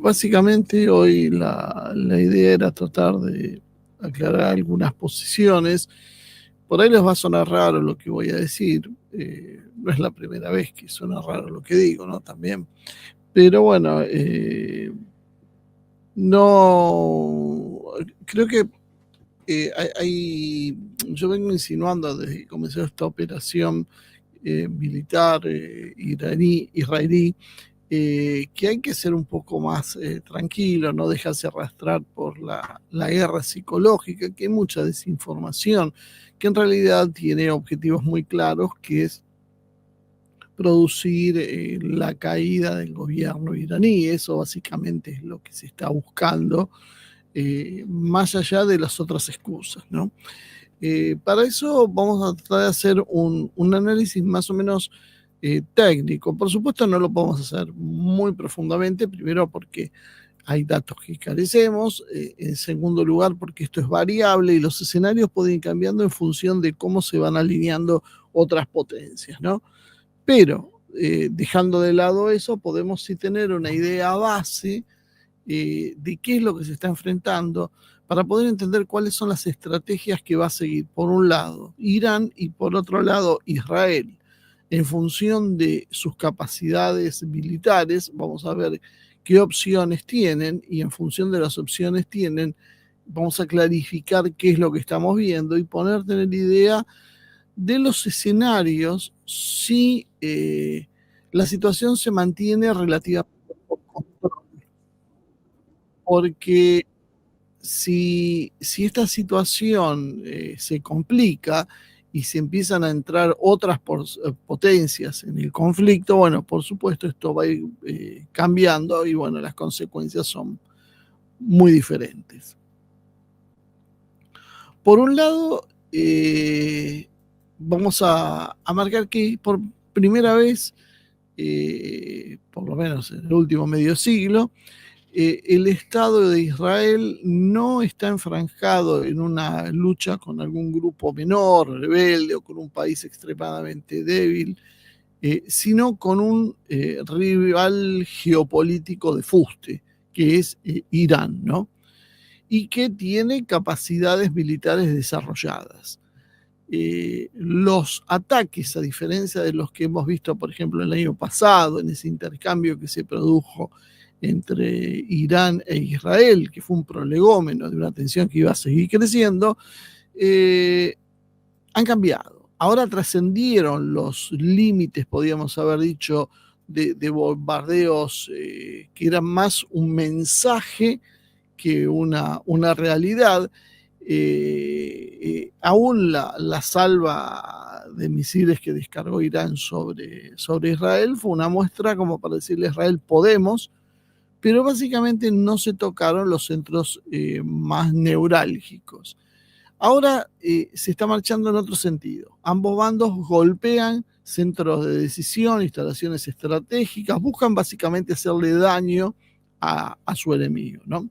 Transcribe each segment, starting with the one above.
Básicamente hoy la idea era tratar de aclarar algunas posiciones. Por ahí les va a sonar raro lo que voy a decir. No es la primera vez que suena raro lo que digo, ¿no? También. Pero bueno, no, creo que yo vengo insinuando desde que comenzó esta operación militar israelí, que hay que ser un poco más tranquilo, no dejarse arrastrar por la guerra psicológica, que hay mucha desinformación, que en realidad tiene objetivos muy claros, que es producir la caída del gobierno iraní. Eso básicamente es lo que se está buscando, más allá de las otras excusas, ¿no? Para eso vamos a tratar de hacer un análisis más o menos técnico. Por supuesto no lo podemos hacer muy profundamente, primero porque hay datos que carecemos, en segundo lugar porque esto es variable y los escenarios pueden ir cambiando en función de cómo se van alineando otras potencias, ¿no? Pero dejando de lado eso, podemos sí tener una idea base de qué es lo que se está enfrentando para poder entender cuáles son las estrategias que va a seguir, por un lado, Irán y por otro lado, Israel. En función de sus capacidades militares, vamos a ver qué opciones tienen y en función de las opciones tienen, vamos a clarificar qué es lo que estamos viendo y poner tener idea de los escenarios si la situación se mantiene relativamente bajo control. Porque si esta situación se complica y se empiezan a entrar otras potencias en el conflicto, bueno, por supuesto esto va a ir cambiando y bueno, las consecuencias son muy diferentes. Por un lado, vamos a marcar que por primera vez, por lo menos en el último medio siglo, el Estado de Israel no está enfranjado en una lucha con algún grupo menor, rebelde o con un país extremadamente débil, sino con un rival geopolítico de fuste, que es Irán, ¿no? Y que tiene capacidades militares desarrolladas. Los ataques, a diferencia de los que hemos visto, por ejemplo, el año pasado, en ese intercambio que se produjo entre Irán e Israel, que fue un prolegómeno de una tensión que iba a seguir creciendo, han cambiado. Ahora trascendieron los límites, podríamos haber dicho, de bombardeos que eran más un mensaje que una realidad. Aún la salva de misiles que descargó Irán sobre Israel fue una muestra como para decirle a Israel podemos, pero básicamente no se tocaron los centros más neurálgicos. Ahora se está marchando en otro sentido. Ambos bandos golpean centros de decisión, instalaciones estratégicas, buscan básicamente hacerle daño a su enemigo, ¿no?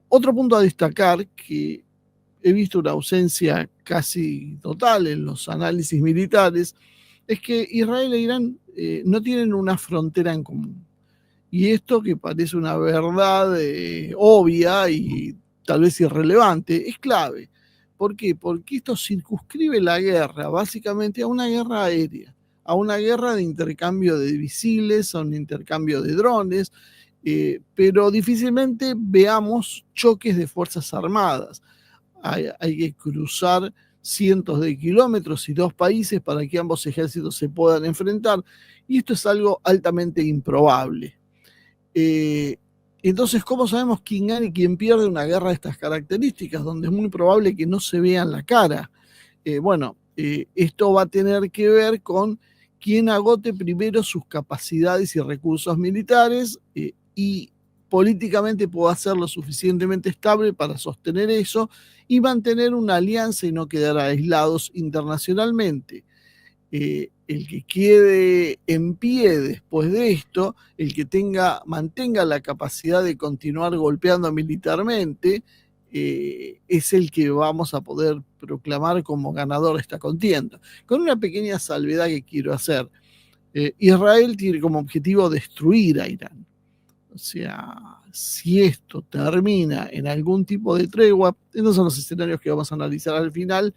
Otro punto a destacar, que he visto una ausencia casi total en los análisis militares, es que Israel e Irán no tienen una frontera en común. Y esto, que parece una verdad obvia y tal vez irrelevante, es clave. ¿Por qué? Porque esto circunscribe la guerra básicamente a una guerra aérea, a una guerra de intercambio de misiles, a un intercambio de drones, pero difícilmente veamos choques de fuerzas armadas. Hay que cruzar cientos de kilómetros y dos países para que ambos ejércitos se puedan enfrentar, y esto es algo altamente improbable. Entonces, ¿cómo sabemos quién gana y quién pierde una guerra de estas características, donde es muy probable que no se vean la cara? Esto va a tener que ver con quién agote primero sus capacidades y recursos militares y políticamente pueda ser lo suficientemente estable para sostener eso y mantener una alianza y no quedar aislados internacionalmente. El que quede en pie después de esto, el que mantenga la capacidad de continuar golpeando militarmente, es el que vamos a poder proclamar como ganador de esta contienda. Con una pequeña salvedad que quiero hacer. Israel tiene como objetivo destruir a Irán. O sea, si esto termina en algún tipo de tregua, estos son los escenarios que vamos a analizar al final.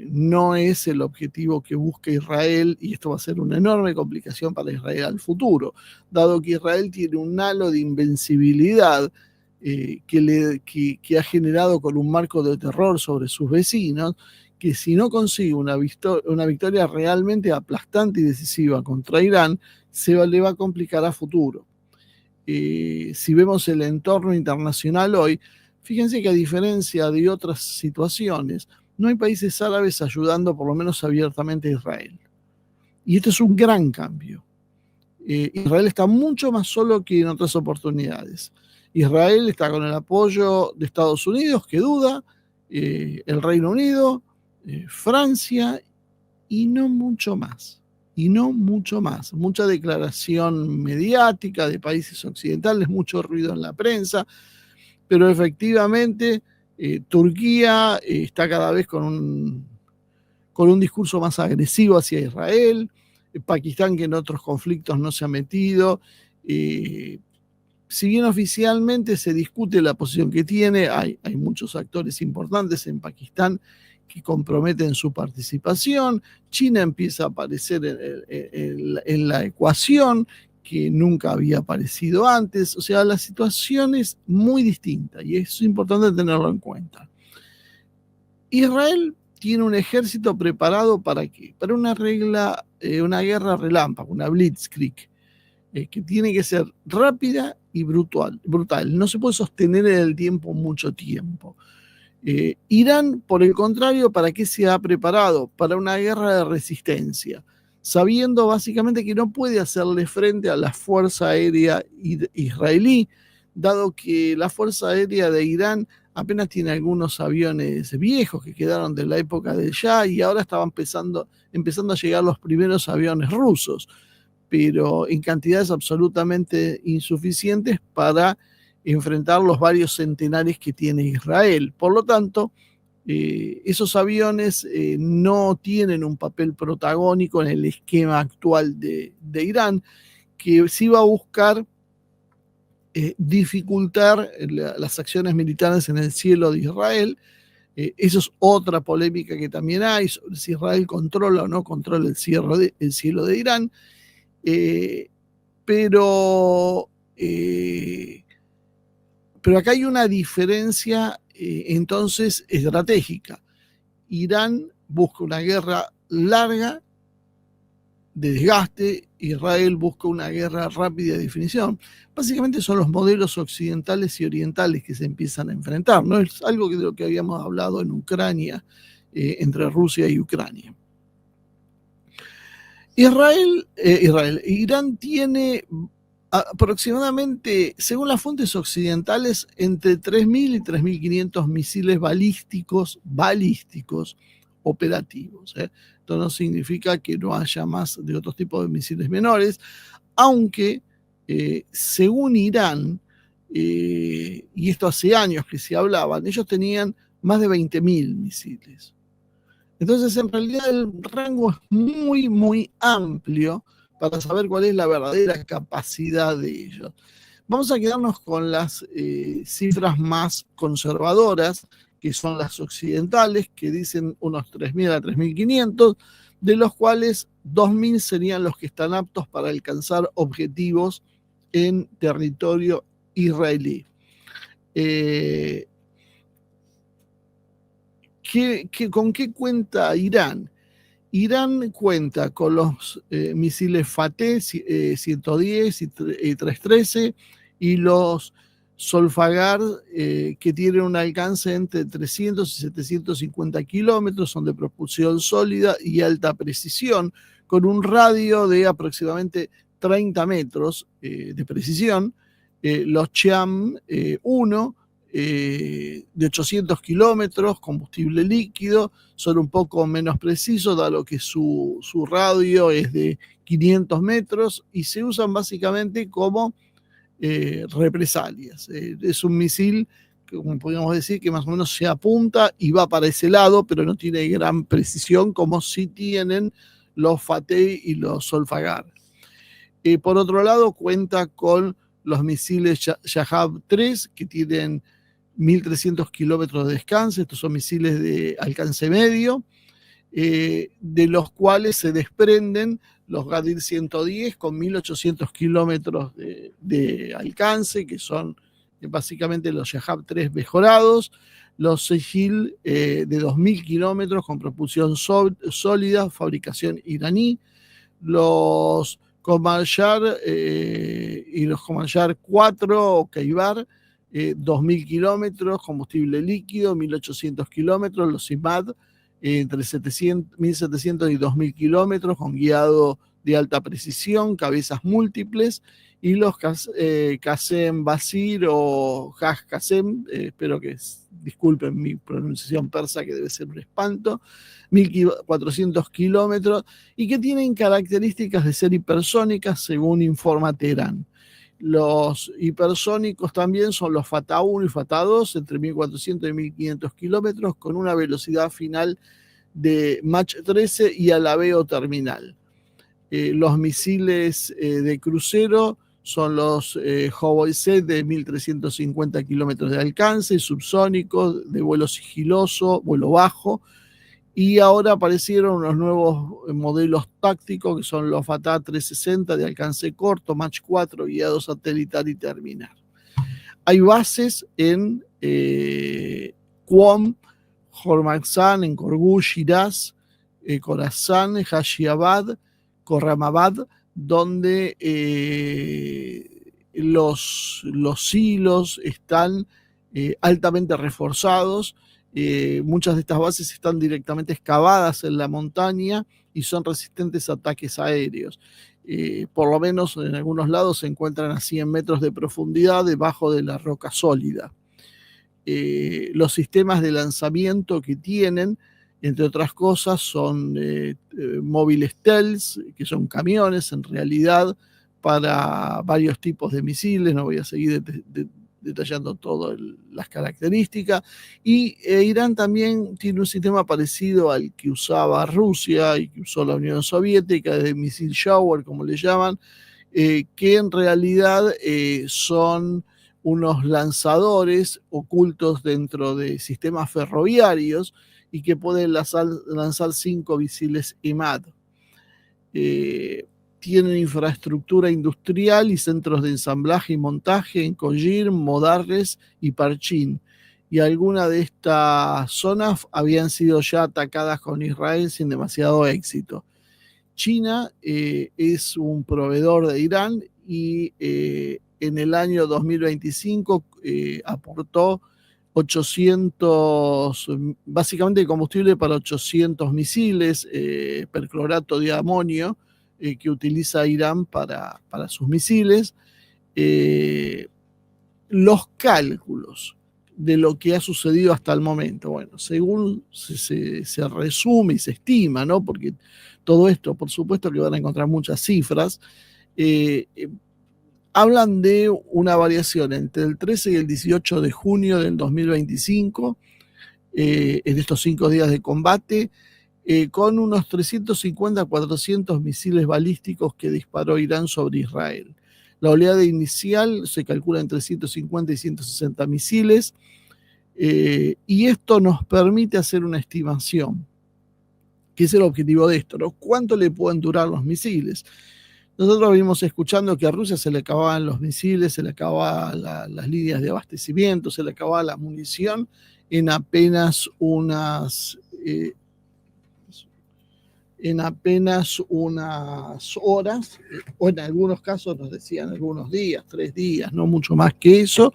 No es el objetivo que busca Israel, y esto va a ser una enorme complicación para Israel al futuro, dado que Israel tiene un halo de invencibilidad que ha generado con un marco de terror sobre sus vecinos, que si no consigue una victoria realmente aplastante y decisiva contra Irán, le va a complicar a futuro. Si vemos el entorno internacional hoy, fíjense que a diferencia de otras situaciones, no hay países árabes ayudando por lo menos abiertamente a Israel. Y esto es un gran cambio. Israel está mucho más solo que en otras oportunidades. Israel está con el apoyo de Estados Unidos, que duda, el Reino Unido, Francia, y no mucho más. Mucha declaración mediática de países occidentales, mucho ruido en la prensa, pero efectivamente Turquía está cada vez con un discurso más agresivo hacia Israel. Pakistán, que en otros conflictos no se ha metido. Si bien oficialmente se discute la posición que tiene, hay muchos actores importantes en Pakistán que comprometen su participación. China empieza a aparecer en la ecuación, que nunca había aparecido antes. O sea, la situación es muy distinta y es importante tenerlo en cuenta. Israel tiene un ejército preparado ¿para qué? Para una guerra relámpago, una blitzkrieg, que tiene que ser rápida y brutal. No se puede sostener en el tiempo mucho tiempo. Irán, por el contrario, ¿para qué se ha preparado? Para una guerra de resistencia, sabiendo básicamente que no puede hacerle frente a la Fuerza Aérea israelí, dado que la Fuerza Aérea de Irán apenas tiene algunos aviones viejos que quedaron de la época del Shah, y ahora estaban empezando a llegar los primeros aviones rusos, pero en cantidades absolutamente insuficientes para enfrentar los varios centenares que tiene Israel. Por lo tanto, esos aviones no tienen un papel protagónico en el esquema actual de Irán, que sí va a buscar dificultar las acciones militares en el cielo de Israel. Eso es otra polémica que también hay, sobre si Israel controla o no controla el cielo de Irán. Pero acá hay una diferencia entonces estratégica. Irán busca una guerra larga de desgaste, Israel busca una guerra rápida de definición. Básicamente son los modelos occidentales y orientales que se empiezan a enfrentar, ¿no? Es algo de lo que habíamos hablado en Ucrania, entre Rusia y Ucrania. Irán tiene aproximadamente, según las fuentes occidentales, entre 3.000 y 3.500 misiles balísticos operativos. Esto no significa que no haya más de otros tipos de misiles menores, aunque según Irán, y esto hace años que se hablaban, ellos tenían más de 20.000 misiles. Entonces, en realidad, el rango es muy, muy amplio para saber cuál es la verdadera capacidad de ellos. Vamos a quedarnos con las cifras más conservadoras, que son las occidentales, que dicen unos 3.000 a 3.500, de los cuales 2.000 serían los que están aptos para alcanzar objetivos en territorio israelí. ¿Con qué cuenta Irán? Irán cuenta con los misiles Fateh 110 y 313 y los Solfagar, que tienen un alcance entre 300 y 750 kilómetros, son de propulsión sólida y alta precisión, con un radio de aproximadamente 30 metros de precisión. Los Cham 1, de 800 kilómetros, combustible líquido, son un poco menos precisos, dado que su radio es de 500 metros y se usan básicamente como represalias. Es un misil que, como podríamos decir, que más o menos se apunta y va para ese lado, pero no tiene gran precisión como sí tienen los Fateh y los Solfagar. Por otro lado, cuenta con los misiles Shahab 3, que tienen 1.300 kilómetros de descanso. Estos son misiles de alcance medio, de los cuales se desprenden los Gadir 110 con 1.800 kilómetros de alcance, que son básicamente los Shahab 3 mejorados, los Sejil de 2.000 kilómetros con propulsión sólida, fabricación iraní, los Komanjar y los Komanjar 4 o Keibar, 2.000 kilómetros, combustible líquido, 1.800 kilómetros, los Imad, entre 1.700 y 2.000 kilómetros, con guiado de alta precisión, cabezas múltiples, y los Qasem Basir o Haj Qasem, espero que disculpen mi pronunciación persa, que debe ser un espanto, 1.400 kilómetros, y que tienen características de ser hipersónicas, según informa Teherán. Los hipersónicos también son los Fatah 1 y Fatah 2, entre 1.400 y 1.500 kilómetros, con una velocidad final de Mach 13 y alabeo terminal. Los misiles de crucero son los Howoitset de 1.350 kilómetros de alcance, subsónicos, de vuelo sigiloso, vuelo bajo, y ahora aparecieron unos nuevos modelos tácticos que son los Fatah 360 de alcance corto, Mach 4, guiado satelital y terminal. Hay bases en Qom, Hormazgan, en Corgú, Shiraz, Khorasan, Hashiabad, Khorramabad, donde los silos están altamente reforzados. Muchas de estas bases están directamente excavadas en la montaña y son resistentes a ataques aéreos. Por lo menos en algunos lados se encuentran a 100 metros de profundidad debajo de la roca sólida. Los sistemas de lanzamiento que tienen, entre otras cosas, son móviles stealth, que son camiones en realidad para varios tipos de misiles. No voy a seguir detallando todas las características. Y Irán también tiene un sistema parecido al que usaba Rusia y que usó la Unión Soviética, de misil shower, como le llaman, que en realidad son unos lanzadores ocultos dentro de sistemas ferroviarios y que pueden lanzar 5 misiles EMAD. Tienen infraestructura industrial y centros de ensamblaje y montaje en Koyir, Modarres y Parchin. Y algunas de estas zonas habían sido ya atacadas con Israel sin demasiado éxito. China es un proveedor de Irán y en el año 2025 aportó 800, básicamente combustible para 800 misiles, perclorato de amonio, que utiliza Irán para sus misiles. Los cálculos de lo que ha sucedido hasta el momento, bueno, según se resume y se estima, ¿no? Porque todo esto, por supuesto que van a encontrar muchas cifras, hablan de una variación entre el 13 y el 18 de junio del 2025, en estos 5 días de combate, con unos 350 a 400 misiles balísticos que disparó Irán sobre Israel. La oleada inicial se calcula entre 150 y 160 misiles, y esto nos permite hacer una estimación, que es el objetivo de esto, ¿no? ¿Cuánto le pueden durar los misiles? Nosotros venimos escuchando que a Rusia se le acababan los misiles, se le acababan las líneas de abastecimiento, se le acababa la munición en apenas unas horas, o en algunos casos nos decían algunos días, 3 días, no mucho más que eso.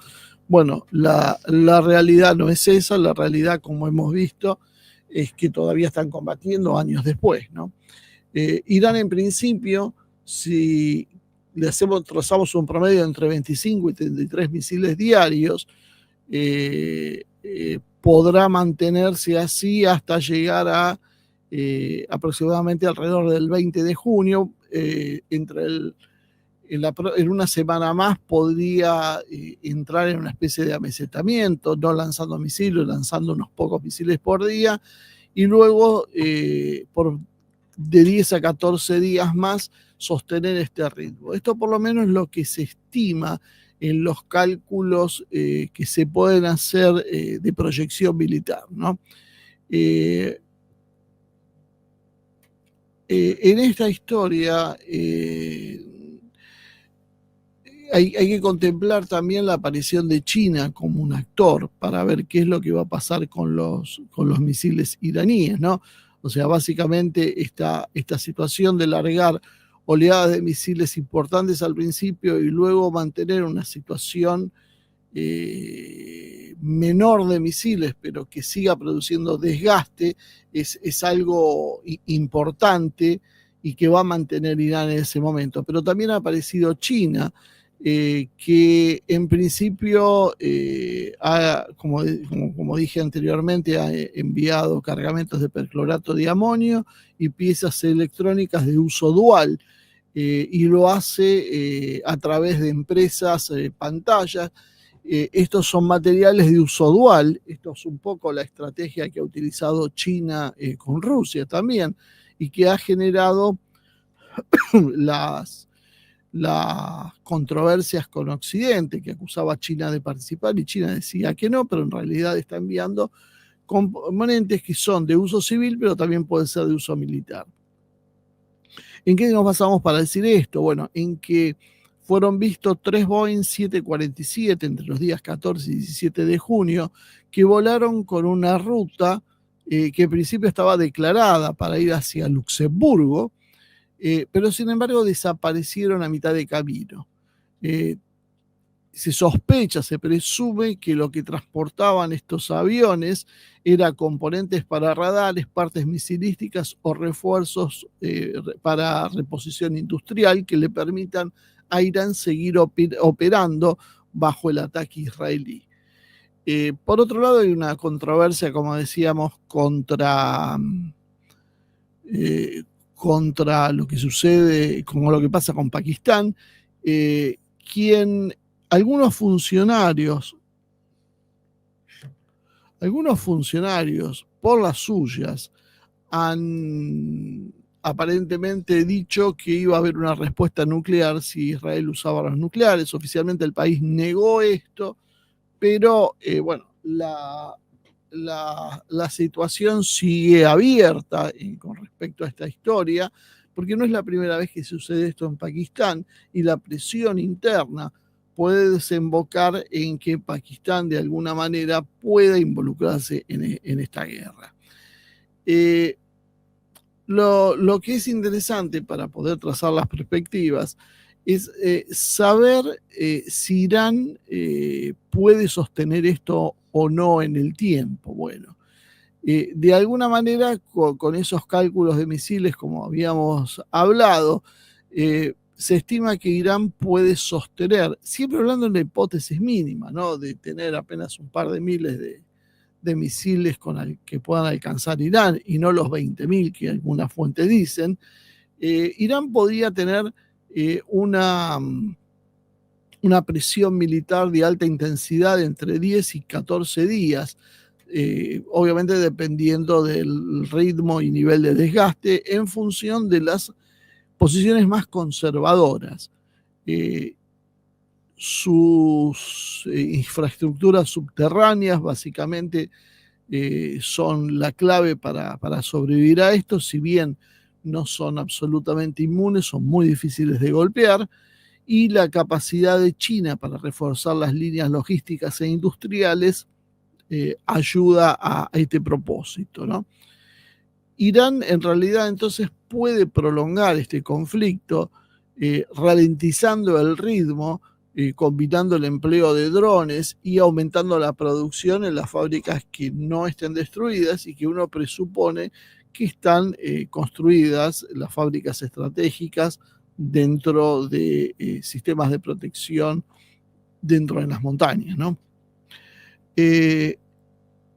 Bueno, la realidad no es esa, la realidad, como hemos visto, es que todavía están combatiendo años después, ¿no? Irán, en principio, si trazamos un promedio entre 25 y 33 misiles diarios, podrá mantenerse así hasta llegar a aproximadamente alrededor del 20 de junio. En una semana más podría entrar en una especie de amesetamiento, no lanzando misiles, lanzando unos pocos misiles por día, y luego por de 10 a 14 días más sostener este ritmo. Esto por lo menos es lo que se estima en los cálculos que se pueden hacer de proyección militar, ¿no? En esta historia hay que contemplar también la aparición de China como un actor para ver qué es lo que va a pasar con los misiles iraníes, ¿no? O sea, básicamente esta situación de largar oleadas de misiles importantes al principio y luego mantener una situación menor de misiles, pero que siga produciendo desgaste, es algo importante y que va a mantener Irán en ese momento. Pero también ha aparecido China, que en principio, como dije anteriormente, ha enviado cargamentos de perclorato de amonio y piezas electrónicas de uso dual, y lo hace a través de empresas pantallas. Estos son materiales de uso dual. Esto es un poco la estrategia que ha utilizado China con Rusia también, y que ha generado las controversias con Occidente, que acusaba a China de participar y China decía que no, pero en realidad está enviando componentes que son de uso civil, pero también pueden ser de uso militar. ¿En qué nos basamos para decir esto? Bueno, en que fueron vistos 3 Boeing 747 entre los días 14 y 17 de junio, que volaron con una ruta que en principio estaba declarada para ir hacia Luxemburgo, pero sin embargo desaparecieron a mitad de camino. Se sospecha, se presume que lo que transportaban estos aviones era componentes para radares, partes misilísticas o refuerzos para reposición industrial que le permitan a Irán seguir operando bajo el ataque israelí. Por otro lado, hay una controversia, como decíamos, contra lo que sucede, como lo que pasa con Pakistán, algunos funcionarios por las suyas han aparentemente dicho que iba a haber una respuesta nuclear si Israel usaba armas nucleares. Oficialmente el país negó esto, pero bueno, la situación sigue abierta con respecto a esta historia, porque no es la primera vez que sucede esto en Pakistán, y la presión interna puede desembocar en que Pakistán de alguna manera pueda involucrarse en esta guerra. Lo que es interesante para poder trazar las perspectivas es saber si Irán puede sostener esto o no en el tiempo. Bueno, de alguna manera, con esos cálculos de misiles, como habíamos hablado, se estima que Irán puede sostener, siempre hablando en la hipótesis mínima, ¿no?, de tener apenas un par de miles de misiles que puedan alcanzar Irán y no los 20.000 que algunas fuentes dicen. Irán podría tener una presión militar de alta intensidad entre 10 y 14 días, obviamente dependiendo del ritmo y nivel de desgaste, en función de las posiciones más conservadoras. Sus infraestructuras subterráneas básicamente son la clave para sobrevivir a esto. Si bien no son absolutamente inmunes, son muy difíciles de golpear, y la capacidad de China para reforzar las líneas logísticas e industriales ayuda a este propósito, ¿no? Irán en realidad entonces puede prolongar este conflicto ralentizando el ritmo, combinando el empleo de drones y aumentando la producción en las fábricas que no estén destruidas y que uno presupone que están construidas, las fábricas estratégicas, dentro de sistemas de protección dentro de las montañas, ¿no?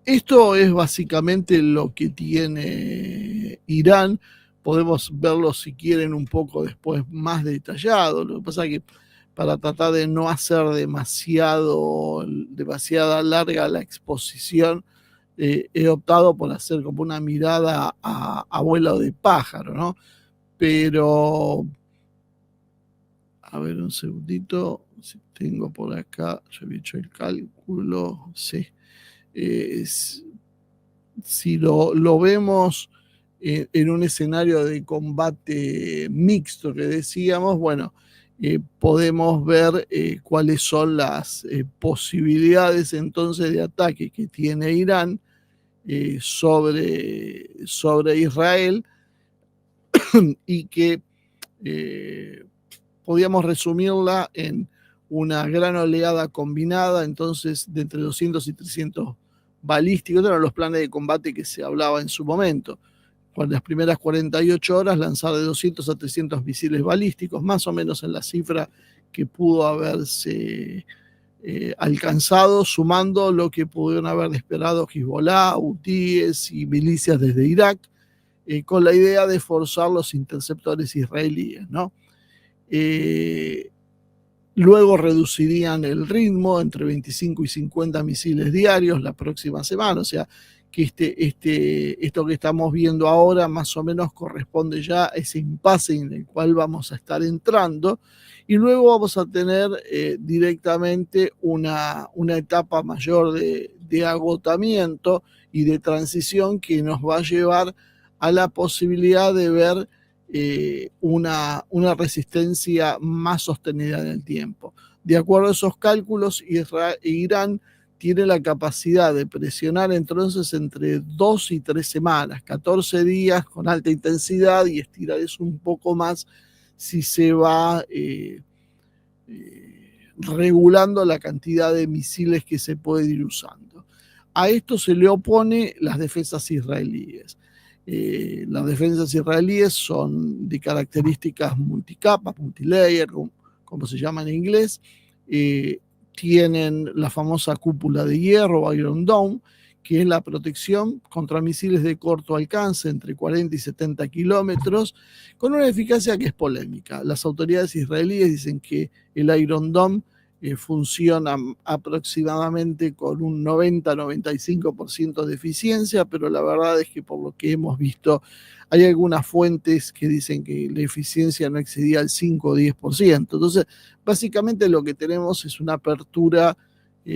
Esto es básicamente lo que tiene Irán. Podemos verlo, si quieren, un poco después más detallado. Lo que pasa es que para tratar de no hacer demasiada larga la exposición, he optado por hacer como una mirada a vuelo de pájaro, ¿no? Pero, a ver un segundito, si tengo por acá, yo había hecho el cálculo, sí. Si lo vemos en un escenario de combate mixto que decíamos, bueno, podemos ver cuáles son las posibilidades entonces de ataque que tiene Irán sobre Israel y que podríamos resumirla en una gran oleada combinada, entonces de entre 200 y 300 balísticos, eran los planes de combate que se hablaba en su momento. Con las primeras 48 horas lanzar de 200 a 300 misiles balísticos, más o menos en la cifra que pudo haberse alcanzado, sumando lo que pudieron haber esperado Hezbollah, hutíes y milicias desde Irak, con la idea de forzar los interceptores israelíes, ¿no? Luego reducirían el ritmo entre 25 y 50 misiles diarios la próxima semana, o sea que esto que estamos viendo ahora más o menos corresponde ya a ese impasse en el cual vamos a estar entrando, y luego vamos a tener directamente una etapa mayor de agotamiento y de transición que nos va a llevar a la posibilidad de ver una resistencia más sostenida en el tiempo. De acuerdo a esos cálculos, Irán tiene la capacidad de presionar entonces entre 2 y 3 semanas, 14 días con alta intensidad, y estirar eso un poco más si se va regulando la cantidad de misiles que se puede ir usando. A esto se le opone las defensas israelíes. Las defensas israelíes son de características multicapas, multilayer, como se llama en inglés. Tienen la famosa cúpula de hierro, Iron Dome, que es la protección contra misiles de corto alcance, entre 40 y 70 kilómetros, con una eficacia que es polémica. Las autoridades israelíes dicen que el Iron Dome funciona aproximadamente con un 90-95% de eficiencia, pero la verdad es que por lo que hemos visto hay algunas fuentes que dicen que la eficiencia no excedía el 5 o 10%. Entonces, básicamente lo que tenemos es una apertura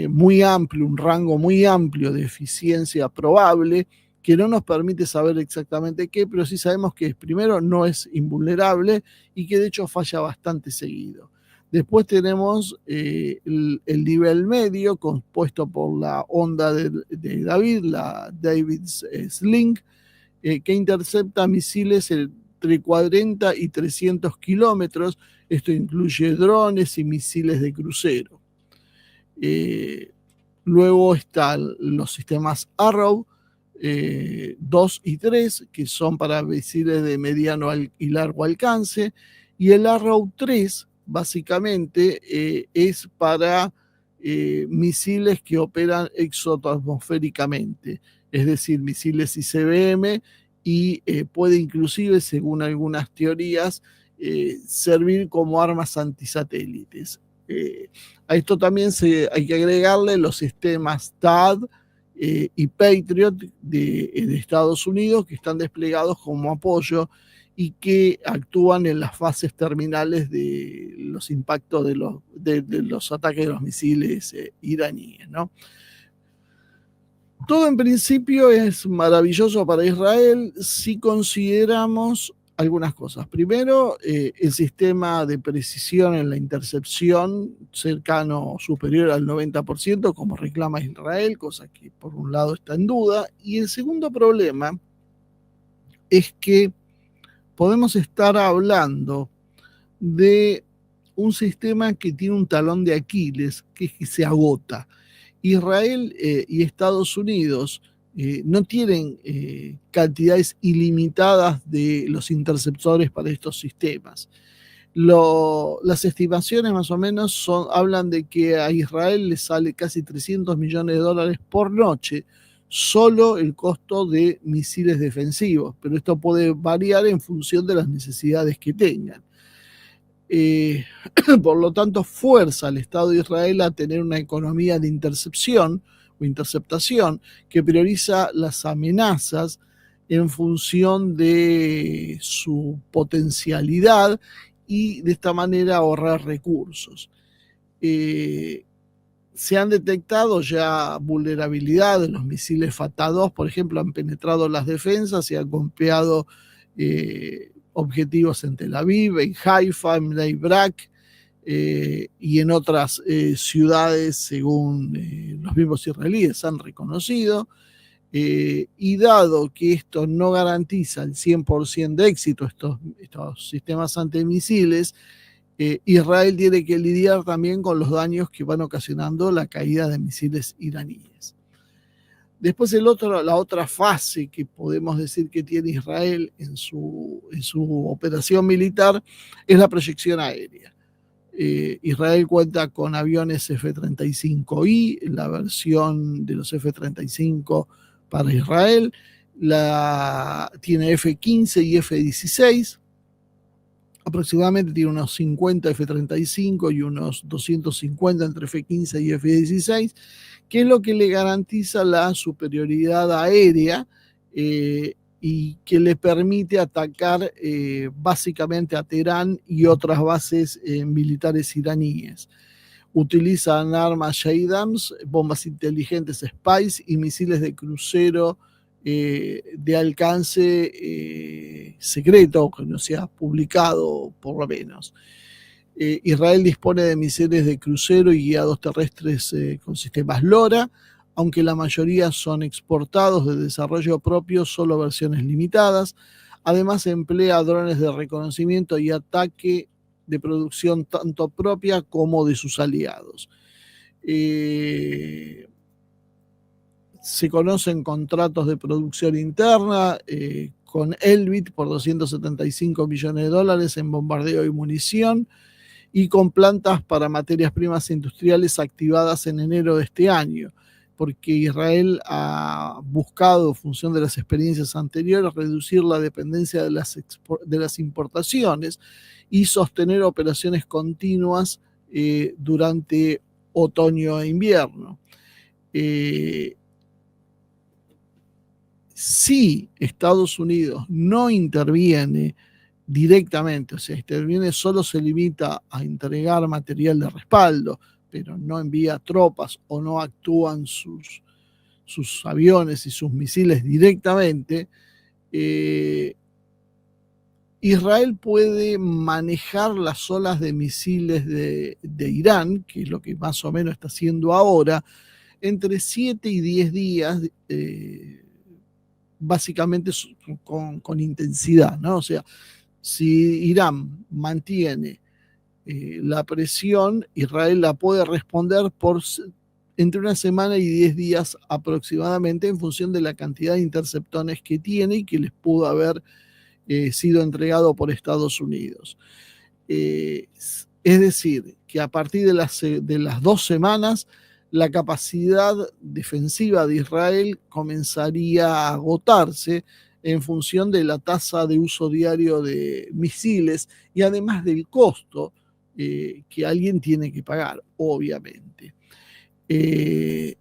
muy amplio, un rango muy amplio de eficiencia probable, que no nos permite saber exactamente qué, pero sí sabemos que primero no es invulnerable y que de hecho falla bastante seguido. Después tenemos el nivel medio, compuesto por la onda de David, la David's Sling, que intercepta misiles entre 40 y 300 kilómetros. Esto incluye drones y misiles de crucero. Luego están los sistemas Arrow 2 y 3, que son para misiles de mediano y largo alcance, y el Arrow 3 básicamente es para misiles que operan exoatmosféricamente, es decir, misiles ICBM, y puede inclusive, según algunas teorías, servir como armas antisatélites. A esto también hay que agregarle los sistemas THAAD y Patriot de Estados Unidos, que están desplegados como apoyo y que actúan en las fases terminales de los impactos de los ataques de los misiles iraníes, ¿no? Todo en principio es maravilloso para Israel si consideramos algunas cosas. Primero, el sistema de precisión en la intercepción cercano o superior al 90%, como reclama Israel, cosa que por un lado está en duda. Y el segundo problema es que podemos estar hablando de un sistema que tiene un talón de Aquiles, que es que se agota. Israel y Estados Unidos no tienen cantidades ilimitadas de los interceptores para estos sistemas. Las estimaciones más o menos hablan de que a Israel le sale casi 300 millones de dólares por noche solo el costo de misiles defensivos, pero esto puede variar en función de las necesidades que tengan. Por lo tanto, fuerza al Estado de Israel a tener una economía de intercepción o interceptación, que prioriza las amenazas en función de su potencialidad y de esta manera ahorrar recursos. Se han detectado ya vulnerabilidades. Los misiles Fatah-2, por ejemplo, han penetrado las defensas y han golpeado objetivos en Tel Aviv, en Haifa, en Bnei Brak y en otras ciudades, según los mismos israelíes han reconocido. Y dado que esto no garantiza el 100% de éxito, estos sistemas antimisiles, Israel tiene que lidiar también con los daños que van ocasionando la caída de misiles iraníes. Después la otra fase que podemos decir que tiene Israel en su operación militar es la proyección aérea. Israel cuenta con aviones F-35I, la versión de los F-35 para Israel, tiene F-15 y F-16, aproximadamente tiene unos 50 F-35 y unos 250 entre F-15 y F-16, que es lo que le garantiza la superioridad aérea y que le permite atacar básicamente a Teherán y otras bases militares iraníes. Utilizan armas JASAMs, bombas inteligentes Spice y misiles de crucero de alcance secreto, que no se ha publicado por lo menos. Israel dispone de misiles de crucero y guiados terrestres con sistemas LoRa, aunque la mayoría son exportados de desarrollo propio, solo versiones limitadas. Además emplea drones de reconocimiento y ataque de producción tanto propia como de sus aliados. Se conocen contratos de producción interna con Elbit por $275 millones en bombardeo y munición, y con plantas para materias primas industriales activadas en enero de este año, porque Israel ha buscado, en función de las experiencias anteriores, reducir la dependencia de las importaciones y sostener operaciones continuas durante otoño e invierno. Si Estados Unidos no interviene directamente, o sea, interviene, solo se limita a entregar material de respaldo, pero no envía tropas o no actúan sus aviones y sus misiles directamente, Israel puede manejar las olas de misiles de Irán, que es lo que más o menos está haciendo ahora, entre 7 y 10 días, básicamente con intensidad, ¿no? O sea, si Irán mantiene la presión, Israel la puede responder entre una semana y 10 días aproximadamente, en función de la cantidad de interceptores que tiene y que les pudo haber sido entregado por Estados Unidos. Es decir, que a partir de las 2 semanas, la capacidad defensiva de Israel comenzaría a agotarse en función de la tasa de uso diario de misiles y además del costo que alguien tiene que pagar, obviamente. El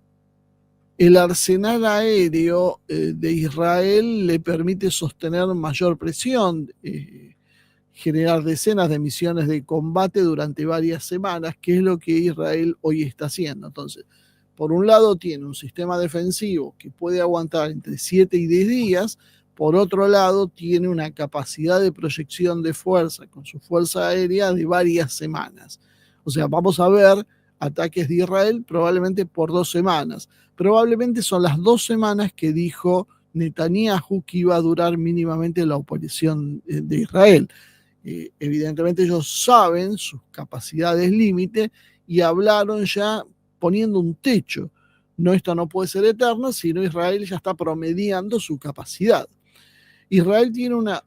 arsenal aéreo de Israel le permite sostener mayor presión, generar decenas de misiones de combate durante varias semanas, que es lo que Israel hoy está haciendo. Entonces, por un lado tiene un sistema defensivo que puede aguantar entre 7 y 10 días, por otro lado tiene una capacidad de proyección de fuerza con su fuerza aérea de varias semanas. O sea, vamos a ver ataques de Israel probablemente por 2 semanas. Probablemente son las 2 semanas que dijo Netanyahu que iba a durar mínimamente la oposición de Israel. Evidentemente ellos saben sus capacidades límite y hablaron ya poniendo un techo. No, esto no puede ser eterno, sino Israel ya está promediando su capacidad. Israel tiene una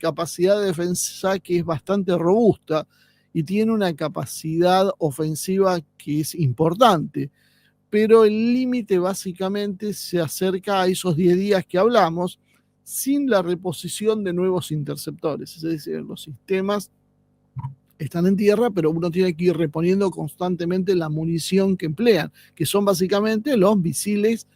capacidad de defensa que es bastante robusta y tiene una capacidad ofensiva que es importante, pero el límite básicamente se acerca a esos 10 días que hablamos, sin la reposición de nuevos interceptores. Es decir, los sistemas están en tierra, pero uno tiene que ir reponiendo constantemente la munición que emplean, que son básicamente los misiles,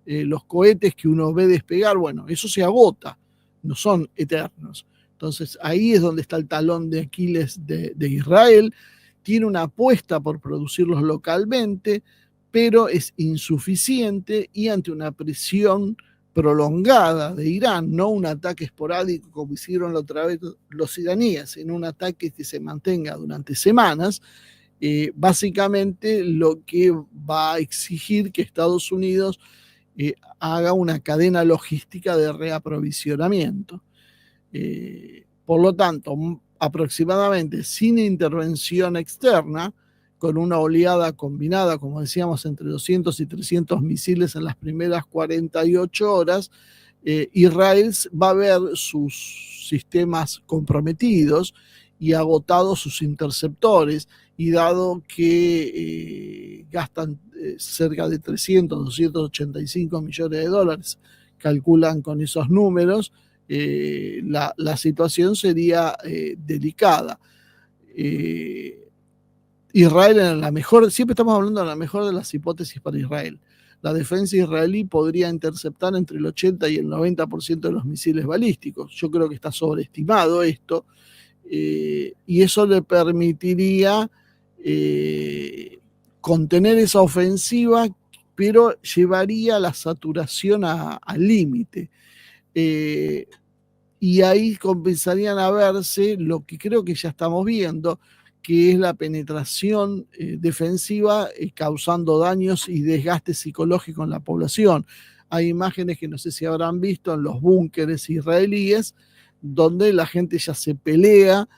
los cohetes que uno ve despegar. Bueno, eso se agota, no son eternos. Entonces ahí es donde está el talón de Aquiles de Israel. Tiene una apuesta por producirlos localmente, pero es insuficiente, y ante una presión prolongada de Irán, no un ataque esporádico como hicieron la otra vez los iraníes, sino un ataque que se mantenga durante semanas, básicamente lo que va a exigir que Estados Unidos haga una cadena logística de reaprovisionamiento. Por lo tanto, aproximadamente sin intervención externa, con una oleada combinada, como decíamos, entre 200 y 300 misiles en las primeras 48 horas, Israel va a ver sus sistemas comprometidos y agotados sus interceptores, y dado que gastan cerca de 300, 285 millones de dólares, calculan con esos números, la situación sería delicada. Israel, en la mejor, siempre estamos hablando de la mejor de las hipótesis para Israel. La defensa israelí podría interceptar entre el 80 y el 90% de los misiles balísticos. Yo creo que está sobreestimado esto, y eso le permitiría contener esa ofensiva, pero llevaría la saturación al límite. Y ahí comenzarían a verse lo que creo que ya estamos viendo, que es la penetración defensiva, causando daños y desgaste psicológico en la población. Hay imágenes que no sé si habrán visto en los búnkeres israelíes, donde la gente ya se pelea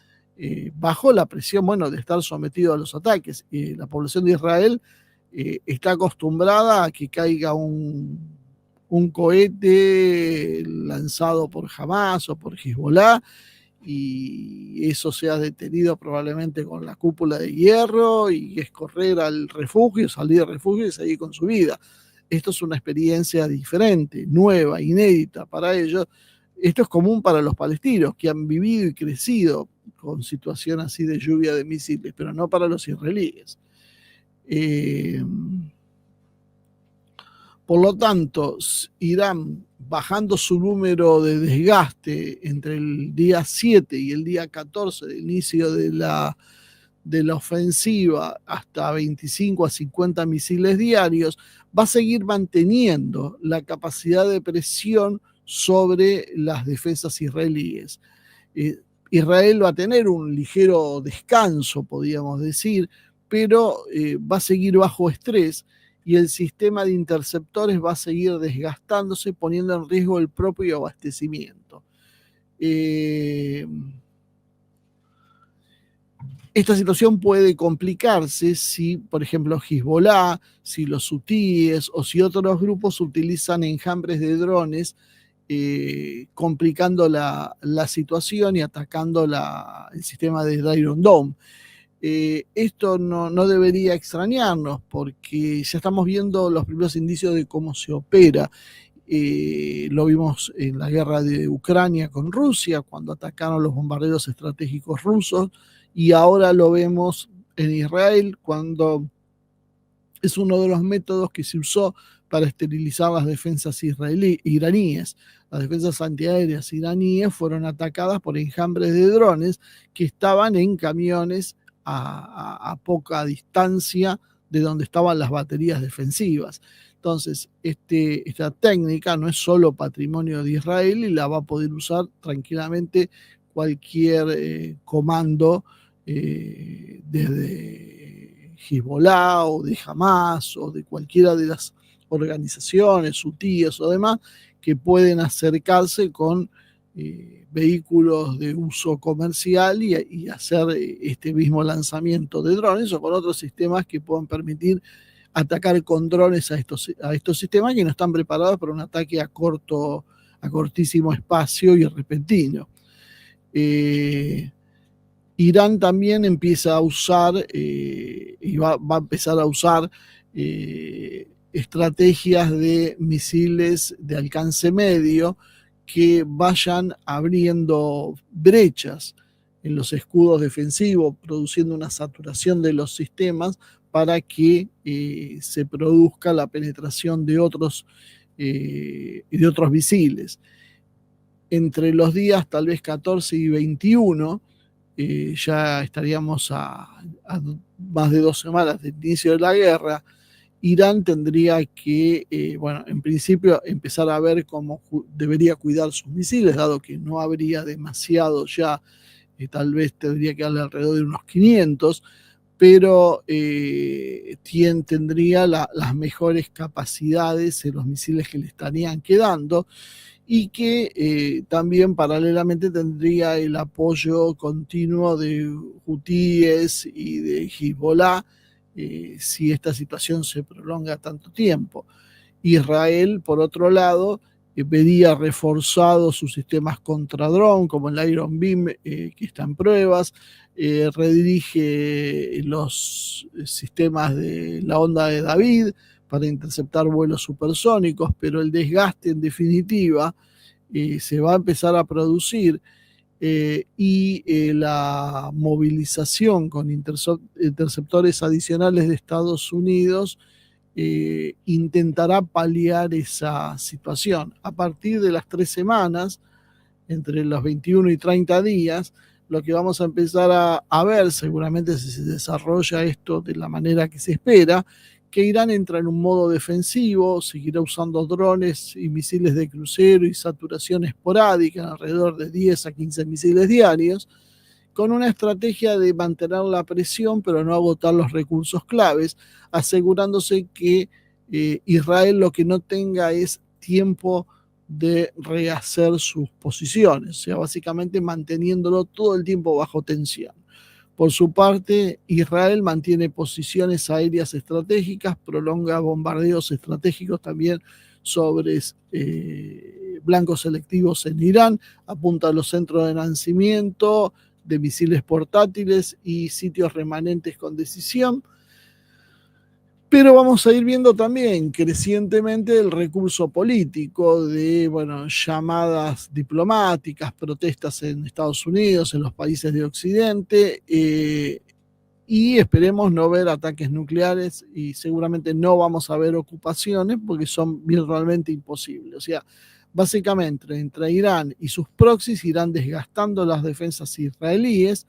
bajo la presión, bueno, de estar sometido a los ataques. La población de Israel está acostumbrada a que caiga un cohete lanzado por Hamas o por Hezbollah, y eso se ha detenido probablemente con la cúpula de hierro, y es correr al refugio, salir del refugio y seguir con su vida. Esto es una experiencia diferente, nueva, inédita para ellos. Esto es común para los palestinos, que han vivido y crecido con situación así de lluvia de misiles, pero no para los israelíes. Por lo tanto, Irán, bajando su número de desgaste entre el día 7 y el día 14 del inicio de la ofensiva, hasta 25 a 50 misiles diarios, va a seguir manteniendo la capacidad de presión sobre las defensas israelíes. Israel va a tener un ligero descanso, podríamos decir, pero va a seguir bajo estrés, y el sistema de interceptores va a seguir desgastándose, poniendo en riesgo el propio abastecimiento. Esta situación puede complicarse si, por ejemplo, Hezbollah, si los hutíes o si otros grupos utilizan enjambres de drones, complicando la situación y atacando el sistema de Iron Dome. Esto no debería extrañarnos, porque ya estamos viendo los primeros indicios de cómo se opera. Lo vimos en la guerra de Ucrania con Rusia, cuando atacaron los bombarderos estratégicos rusos, y ahora lo vemos en Israel, cuando es uno de los métodos que se usó para esterilizar las defensas iraníes. Las defensas antiaéreas iraníes fueron atacadas por enjambres de drones que estaban en camiones a poca distancia de donde estaban las baterías defensivas. Entonces, esta técnica no es solo patrimonio de Israel, y la va a poder usar tranquilamente cualquier comando desde Hezbollah o de Hamas o de cualquiera de las organizaciones, hutíes o demás, que pueden acercarse con vehículos de uso comercial y hacer este mismo lanzamiento de drones, o con otros sistemas que puedan permitir atacar con drones a estos sistemas que no están preparados para un ataque a cortísimo espacio y repentino. Irán también empieza a usar y va a empezar a usar estrategias de misiles de alcance medio que vayan abriendo brechas en los escudos defensivos, produciendo una saturación de los sistemas para que se produzca la penetración de otros misiles. Entre los días tal vez 14 y 21, ya estaríamos a más de 2 semanas del inicio de la guerra. Irán tendría que, en principio, empezar a ver cómo debería cuidar sus misiles, dado que no habría demasiado ya, tal vez tendría que darle alrededor de unos 500, pero tendría las mejores capacidades en los misiles que le estarían quedando, y que también paralelamente tendría el apoyo continuo de Hutíes y de Hezbollah, si esta situación se prolonga tanto tiempo. Israel, por otro lado, vería reforzado sus sistemas contra dron, como el Iron Beam, que está en pruebas, redirige los sistemas de la onda de David para interceptar vuelos supersónicos, pero el desgaste en definitiva se va a empezar a producir, y la movilización con interceptores adicionales de Estados Unidos intentará paliar esa situación. A partir de las 3 semanas, entre los 21 y 30 días, lo que vamos a empezar a ver, seguramente si se desarrolla esto de la manera que se espera, que Irán entra en un modo defensivo, seguirá usando drones y misiles de crucero y saturación esporádica, alrededor de 10 a 15 misiles diarios, con una estrategia de mantener la presión pero no agotar los recursos claves, asegurándose que Israel lo que no tenga es tiempo de rehacer sus posiciones, o sea, básicamente manteniéndolo todo el tiempo bajo tensión. Por su parte, Israel mantiene posiciones aéreas estratégicas, prolonga bombardeos estratégicos también sobre blancos selectivos en Irán, apunta a los centros de nacimiento de misiles portátiles y sitios remanentes con decisión. Pero vamos a ir viendo también crecientemente el recurso político de, llamadas diplomáticas, protestas en Estados Unidos, en los países de Occidente, y esperemos no ver ataques nucleares, y seguramente no vamos a ver ocupaciones porque son virtualmente imposibles. O sea, básicamente entre Irán y sus proxies irán desgastando las defensas israelíes,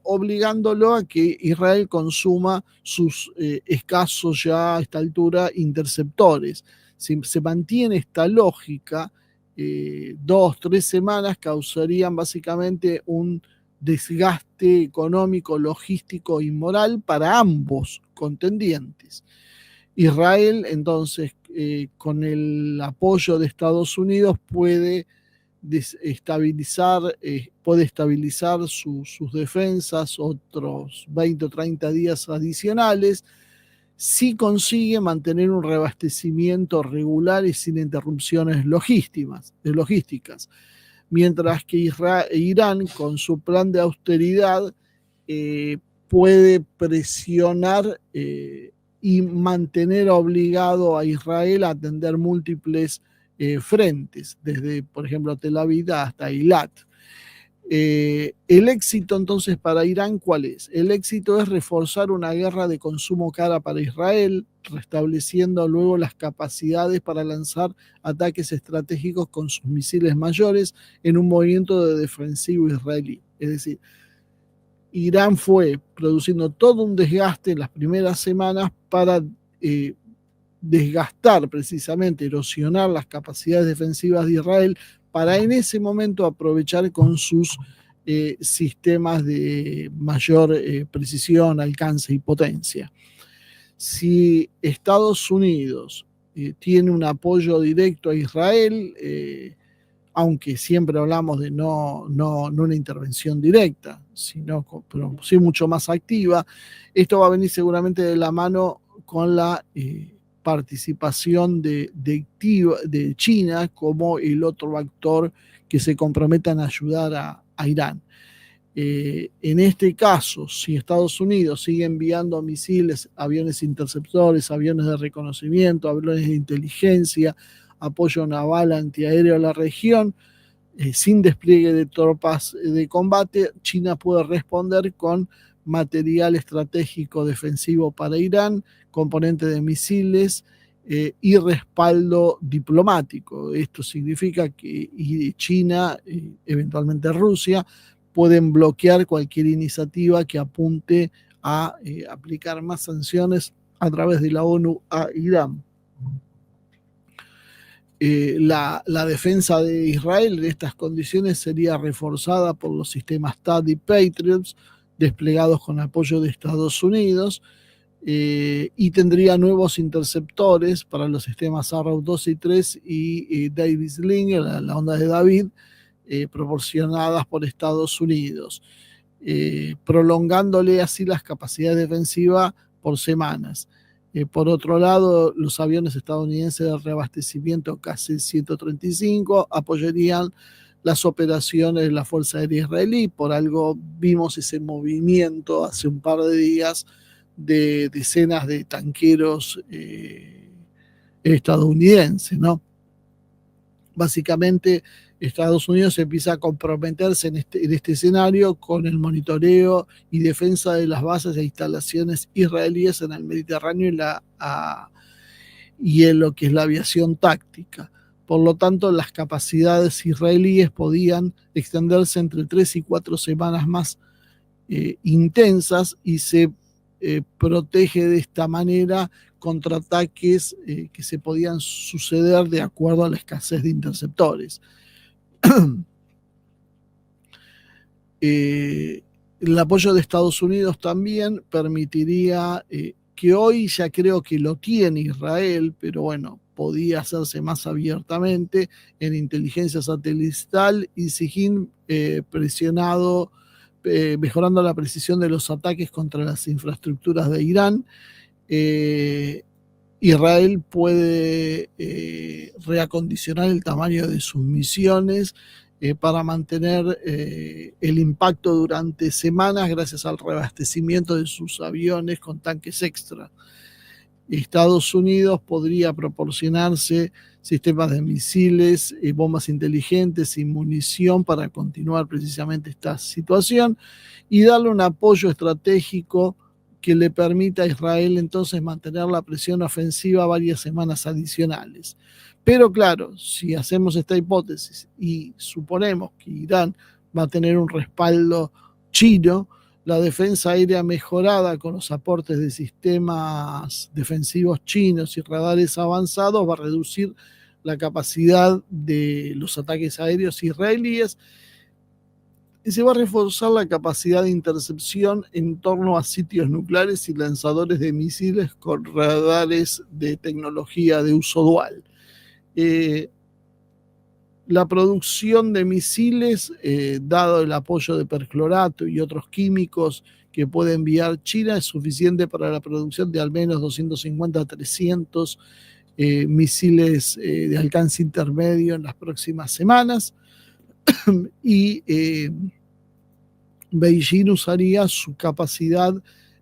obligándolo a que Israel consuma sus escasos ya a esta altura interceptores. Si se mantiene esta lógica, 2, 3 semanas causarían básicamente un desgaste económico, logístico y moral para ambos contendientes. Israel, entonces, con el apoyo de Estados Unidos, puede estabilizar sus defensas otros 20 o 30 días adicionales, si consigue mantener un reabastecimiento regular y sin interrupciones logísticas. Mientras que Irán, con su plan de austeridad, puede presionar y mantener obligado a Israel a atender múltiples frentes, desde, por ejemplo, Tel Aviv hasta Eilat. El éxito entonces para Irán, ¿cuál es? El éxito es reforzar una guerra de consumo cara para Israel, restableciendo luego las capacidades para lanzar ataques estratégicos con sus misiles mayores en un movimiento de defensivo israelí. Es decir, Irán fue produciendo todo un desgaste en las primeras semanas para desgastar, precisamente, erosionar las capacidades defensivas de Israel, para en ese momento aprovechar con sus sistemas de mayor precisión, alcance y potencia. Si Estados Unidos tiene un apoyo directo a Israel, aunque siempre hablamos de no una intervención directa, pero sí mucho más activa, esto va a venir seguramente de la mano con la participación de China como el otro actor que se comprometan a ayudar a Irán. En este caso, si Estados Unidos sigue enviando misiles, aviones interceptores, aviones de reconocimiento, aviones de inteligencia, apoyo naval antiaéreo a la región, sin despliegue de tropas de combate, China puede responder con material estratégico defensivo para Irán, componente de misiles y respaldo diplomático. Esto significa que China, eventualmente Rusia, pueden bloquear cualquier iniciativa que apunte a aplicar más sanciones a través de la ONU a Irán. La defensa de Israel en estas condiciones sería reforzada por los sistemas THAAD y Patriots desplegados con apoyo de Estados Unidos, y tendría nuevos interceptores para los sistemas Arrow 2 y 3 y Davis Link, la onda de David, proporcionadas por Estados Unidos, prolongándole así las capacidades defensivas por semanas. Por otro lado, los aviones estadounidenses de reabastecimiento KC-135 apoyarían las operaciones de la Fuerza Aérea Israelí. Por algo vimos ese movimiento hace un par de días de decenas de tanqueros estadounidenses, ¿no? Básicamente, Estados Unidos empieza a comprometerse en este escenario con el monitoreo y defensa de las bases e instalaciones israelíes en el Mediterráneo y en lo que es la aviación táctica. Por lo tanto, las capacidades israelíes podían extenderse entre 3 y 4 semanas más intensas, y se protege de esta manera contra ataques que se podían suceder de acuerdo a la escasez de interceptores. El apoyo de Estados Unidos también permitiría, que hoy ya creo que lo tiene Israel, pero bueno, podía hacerse más abiertamente en inteligencia satelital y SIGINT, mejorando la precisión de los ataques contra las infraestructuras de Irán. Israel puede reacondicionar el tamaño de sus misiones para mantener el impacto durante semanas gracias al reabastecimiento de sus aviones con tanques extra. Estados Unidos podría proporcionarse sistemas de misiles, bombas inteligentes y munición para continuar precisamente esta situación y darle un apoyo estratégico que le permita a Israel entonces mantener la presión ofensiva varias semanas adicionales. Pero claro, si hacemos esta hipótesis y suponemos que Irán va a tener un respaldo chino, la defensa aérea mejorada con los aportes de sistemas defensivos chinos y radares avanzados va a reducir la capacidad de los ataques aéreos israelíes y se va a reforzar la capacidad de intercepción en torno a sitios nucleares y lanzadores de misiles con radares de tecnología de uso dual. La producción de misiles, dado el apoyo de perclorato y otros químicos que puede enviar China, es suficiente para la producción de al menos 250 a 300 misiles de alcance intermedio en las próximas semanas. Y Beijing usaría su capacidad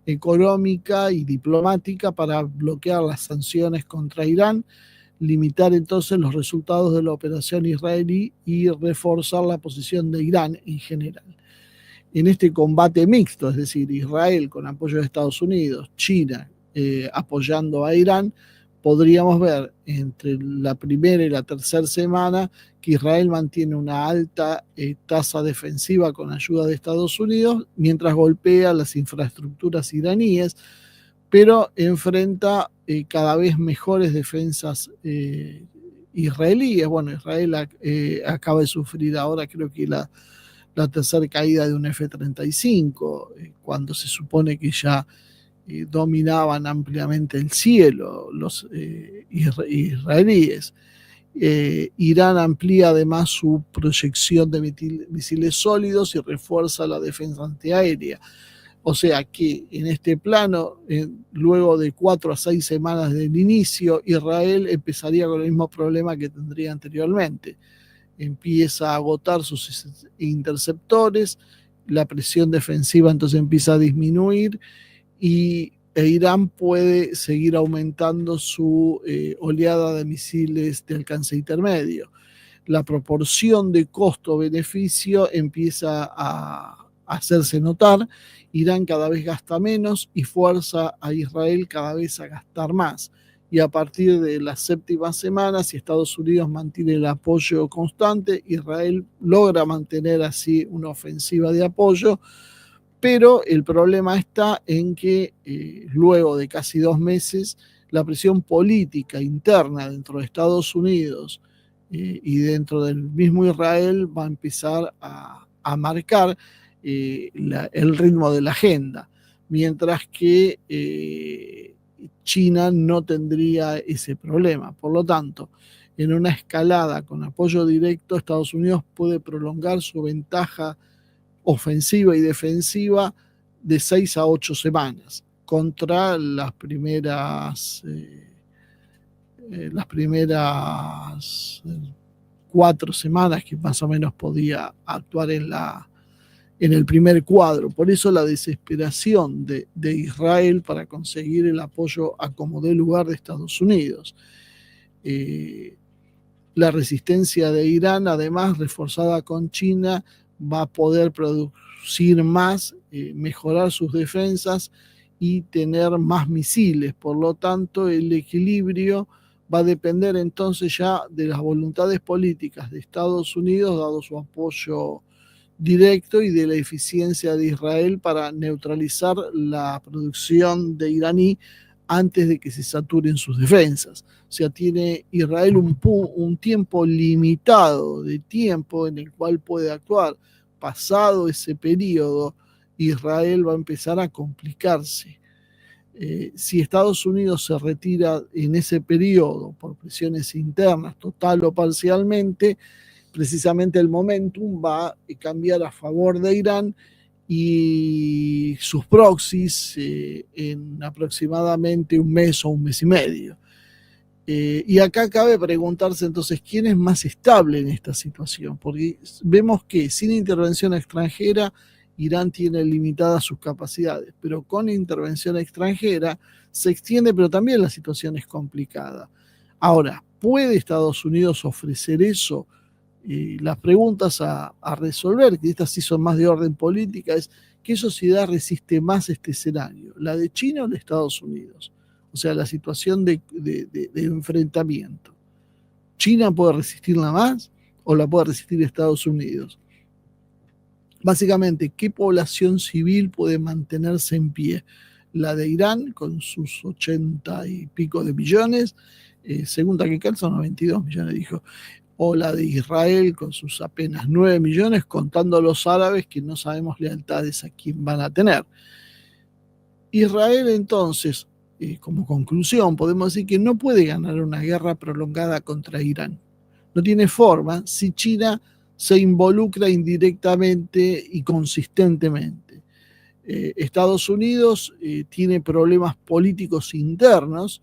económica y diplomática para bloquear las sanciones contra Irán, limitar entonces los resultados de la operación israelí y reforzar la posición de Irán en general. En este combate mixto, es decir, Israel con apoyo de Estados Unidos, China apoyando a Irán, podríamos ver entre la primera y la tercera semana que Israel mantiene una alta tasa defensiva con ayuda de Estados Unidos, mientras golpea las infraestructuras iraníes, pero enfrenta cada vez mejores defensas israelíes. Bueno, Israel acaba de sufrir ahora creo que la tercera caída de un F-35, cuando se supone que ya dominaban ampliamente el cielo los israelíes. Irán amplía además su proyección de misiles sólidos y refuerza la defensa antiaérea. O sea que en este plano, luego de 4 a 6 semanas del inicio, Israel empezaría con el mismo problema que tendría anteriormente. Empieza a agotar sus interceptores, la presión defensiva entonces empieza a disminuir e Irán puede seguir aumentando su oleada de misiles de alcance intermedio. la proporción de costo-beneficio empieza a hacerse notar. Irán cada vez gasta menos y fuerza a Israel cada vez a gastar más. Y a partir de la séptima semana, si Estados Unidos mantiene el apoyo constante, Israel logra mantener así una ofensiva de apoyo, pero el problema está en que luego de casi 2 meses, la presión política interna dentro de Estados Unidos y dentro del mismo Israel va a empezar a marcar el ritmo de la agenda, mientras que China no tendría ese problema. Por lo tanto, en una escalada con apoyo directo, Estados Unidos puede prolongar su ventaja ofensiva y defensiva de 6 a 8 semanas contra las primeras 4 semanas que más o menos podía actuar en el primer cuadro. Por eso la desesperación de Israel para conseguir el apoyo a como dé lugar de Estados Unidos. La resistencia de Irán, además reforzada con China, va a poder producir más, mejorar sus defensas y tener más misiles. Por lo tanto, el equilibrio va a depender entonces ya de las voluntades políticas de Estados Unidos, dado su apoyo directo, y de la eficiencia de Israel para neutralizar la producción de iraní antes de que se saturen sus defensas. O sea, tiene Israel un tiempo limitado de tiempo en el cual puede actuar. Pasado ese periodo, Israel va a empezar a complicarse. Si Estados Unidos se retira en ese periodo por presiones internas, total o parcialmente, precisamente el momentum va a cambiar a favor de Irán y sus proxies en aproximadamente un mes o un mes y medio. Y acá cabe preguntarse entonces quién es más estable en esta situación, porque vemos que sin intervención extranjera Irán tiene limitadas sus capacidades, pero con intervención extranjera se extiende, pero también la situación es complicada. Ahora, ¿puede Estados Unidos ofrecer eso? Las preguntas a resolver, que estas sí son más de orden política, es ¿qué sociedad resiste más este escenario? ¿La de China o de Estados Unidos? O sea, la situación de enfrentamiento. ¿China puede resistirla más o la puede resistir Estados Unidos? Básicamente, ¿qué población civil puede mantenerse en pie? La de Irán, con sus 80 y pico de millones, según Takekal son 92 millones, dijo, o la de Israel con sus apenas 9 millones, contando a los árabes que no sabemos lealtades a quién van a tener. Israel entonces, como conclusión, podemos decir que no puede ganar una guerra prolongada contra Irán. No tiene forma si China se involucra indirectamente y consistentemente. Estados Unidos tiene problemas políticos internos,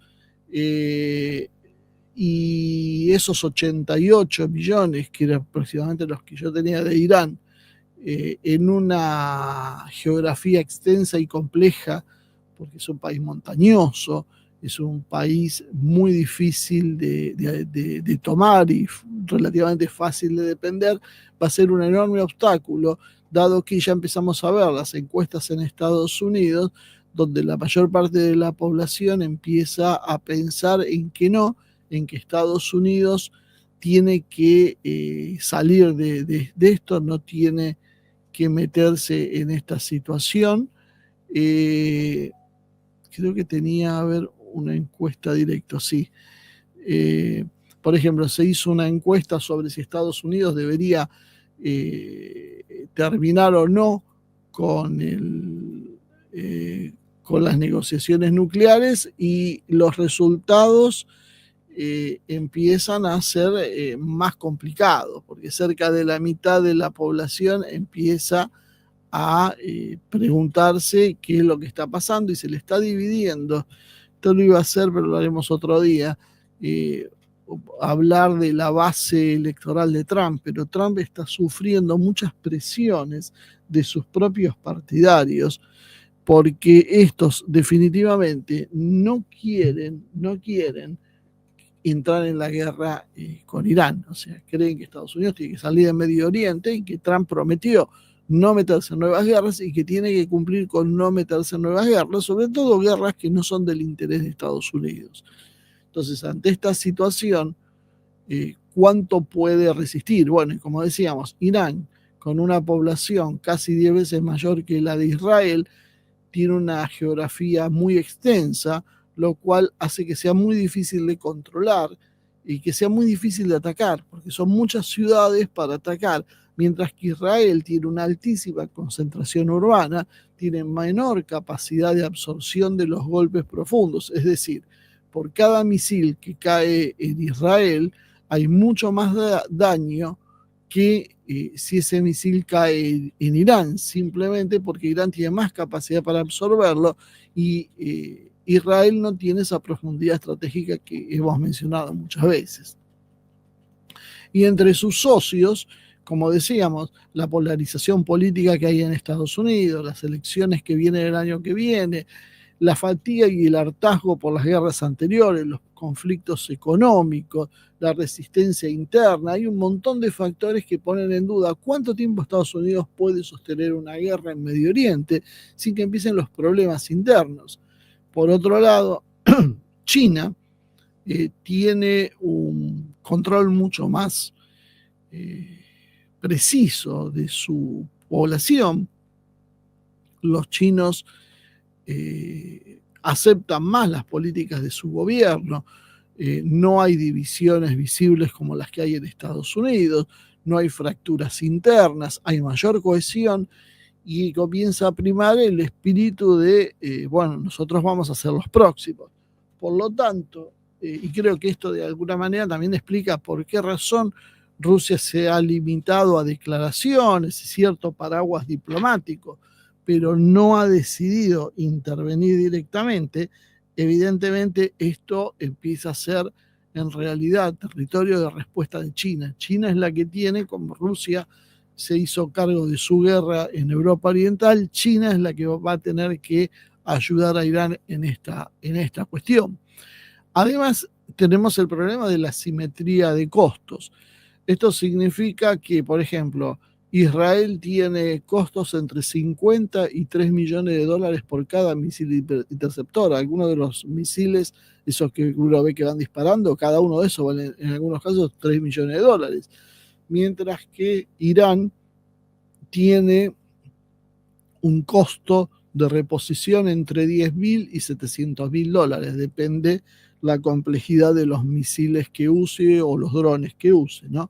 y esos 88 millones, que eran aproximadamente los que yo tenía de Irán, en una geografía extensa y compleja, porque es un país montañoso, es un país muy difícil de tomar y relativamente fácil de depender, va a ser un enorme obstáculo, dado que ya empezamos a ver las encuestas en Estados Unidos, donde la mayor parte de la población empieza a pensar en que Estados Unidos tiene que salir de esto, no tiene que meterse en esta situación. Creo que tenía, a ver, una encuesta directa, sí. Por ejemplo, se hizo una encuesta sobre si Estados Unidos debería terminar o no con con las negociaciones nucleares, y los resultados empiezan a ser más complicados, porque cerca de la mitad de la población empieza a preguntarse qué es lo que está pasando y se le está dividiendo. Esto lo iba a hacer, pero lo haremos otro día. Hablar de la base electoral de Trump, pero Trump está sufriendo muchas presiones de sus propios partidarios, porque estos definitivamente no quieren entrar en la guerra con Irán. O sea, creen que Estados Unidos tiene que salir de Medio Oriente y que Trump prometió no meterse en nuevas guerras y que tiene que cumplir con no meterse en nuevas guerras, sobre todo guerras que no son del interés de Estados Unidos. Entonces, ante esta situación, ¿cuánto puede resistir? Bueno, y como decíamos, Irán, con una población casi 10 veces mayor que la de Israel, tiene una geografía muy extensa, lo cual hace que sea muy difícil de controlar y que sea muy difícil de atacar, porque son muchas ciudades para atacar, mientras que Israel tiene una altísima concentración urbana, tiene menor capacidad de absorción de los golpes profundos, es decir, por cada misil que cae en Israel hay mucho más daño que si ese misil cae en Irán, simplemente porque Irán tiene más capacidad para absorberlo y Israel no tiene esa profundidad estratégica que hemos mencionado muchas veces. Y entre sus socios, como decíamos, la polarización política que hay en Estados Unidos, las elecciones que vienen el año que viene, la fatiga y el hartazgo por las guerras anteriores, los conflictos económicos, la resistencia interna, hay un montón de factores que ponen en duda cuánto tiempo Estados Unidos puede sostener una guerra en Medio Oriente sin que empiecen los problemas internos. Por otro lado, China tiene un control mucho más preciso de su población. Los chinos aceptan más las políticas de su gobierno, no hay divisiones visibles como las que hay en Estados Unidos, no hay fracturas internas, hay mayor cohesión y comienza a primar el espíritu de, bueno, nosotros vamos a ser los próximos. Por lo tanto, y creo que esto de alguna manera también explica por qué razón Rusia se ha limitado a declaraciones y cierto paraguas diplomático, pero no ha decidido intervenir directamente. Evidentemente esto empieza a ser en realidad territorio de respuesta de China. China es la que tiene, como Rusia se hizo cargo de su guerra en Europa Oriental, China es la que va a tener que ayudar a Irán en esta cuestión. Además, tenemos el problema de la simetría de costos. Esto significa que, por ejemplo, Israel tiene costos entre 50 y 3 millones de dólares por cada misil interceptor. Algunos de los misiles, esos que uno ve que van disparando, cada uno de esos vale en algunos casos 3 millones de dólares. Mientras que Irán tiene un costo de reposición entre 10.000 y 700.000 dólares. Depende la complejidad de los misiles que use o los drones que use, ¿no?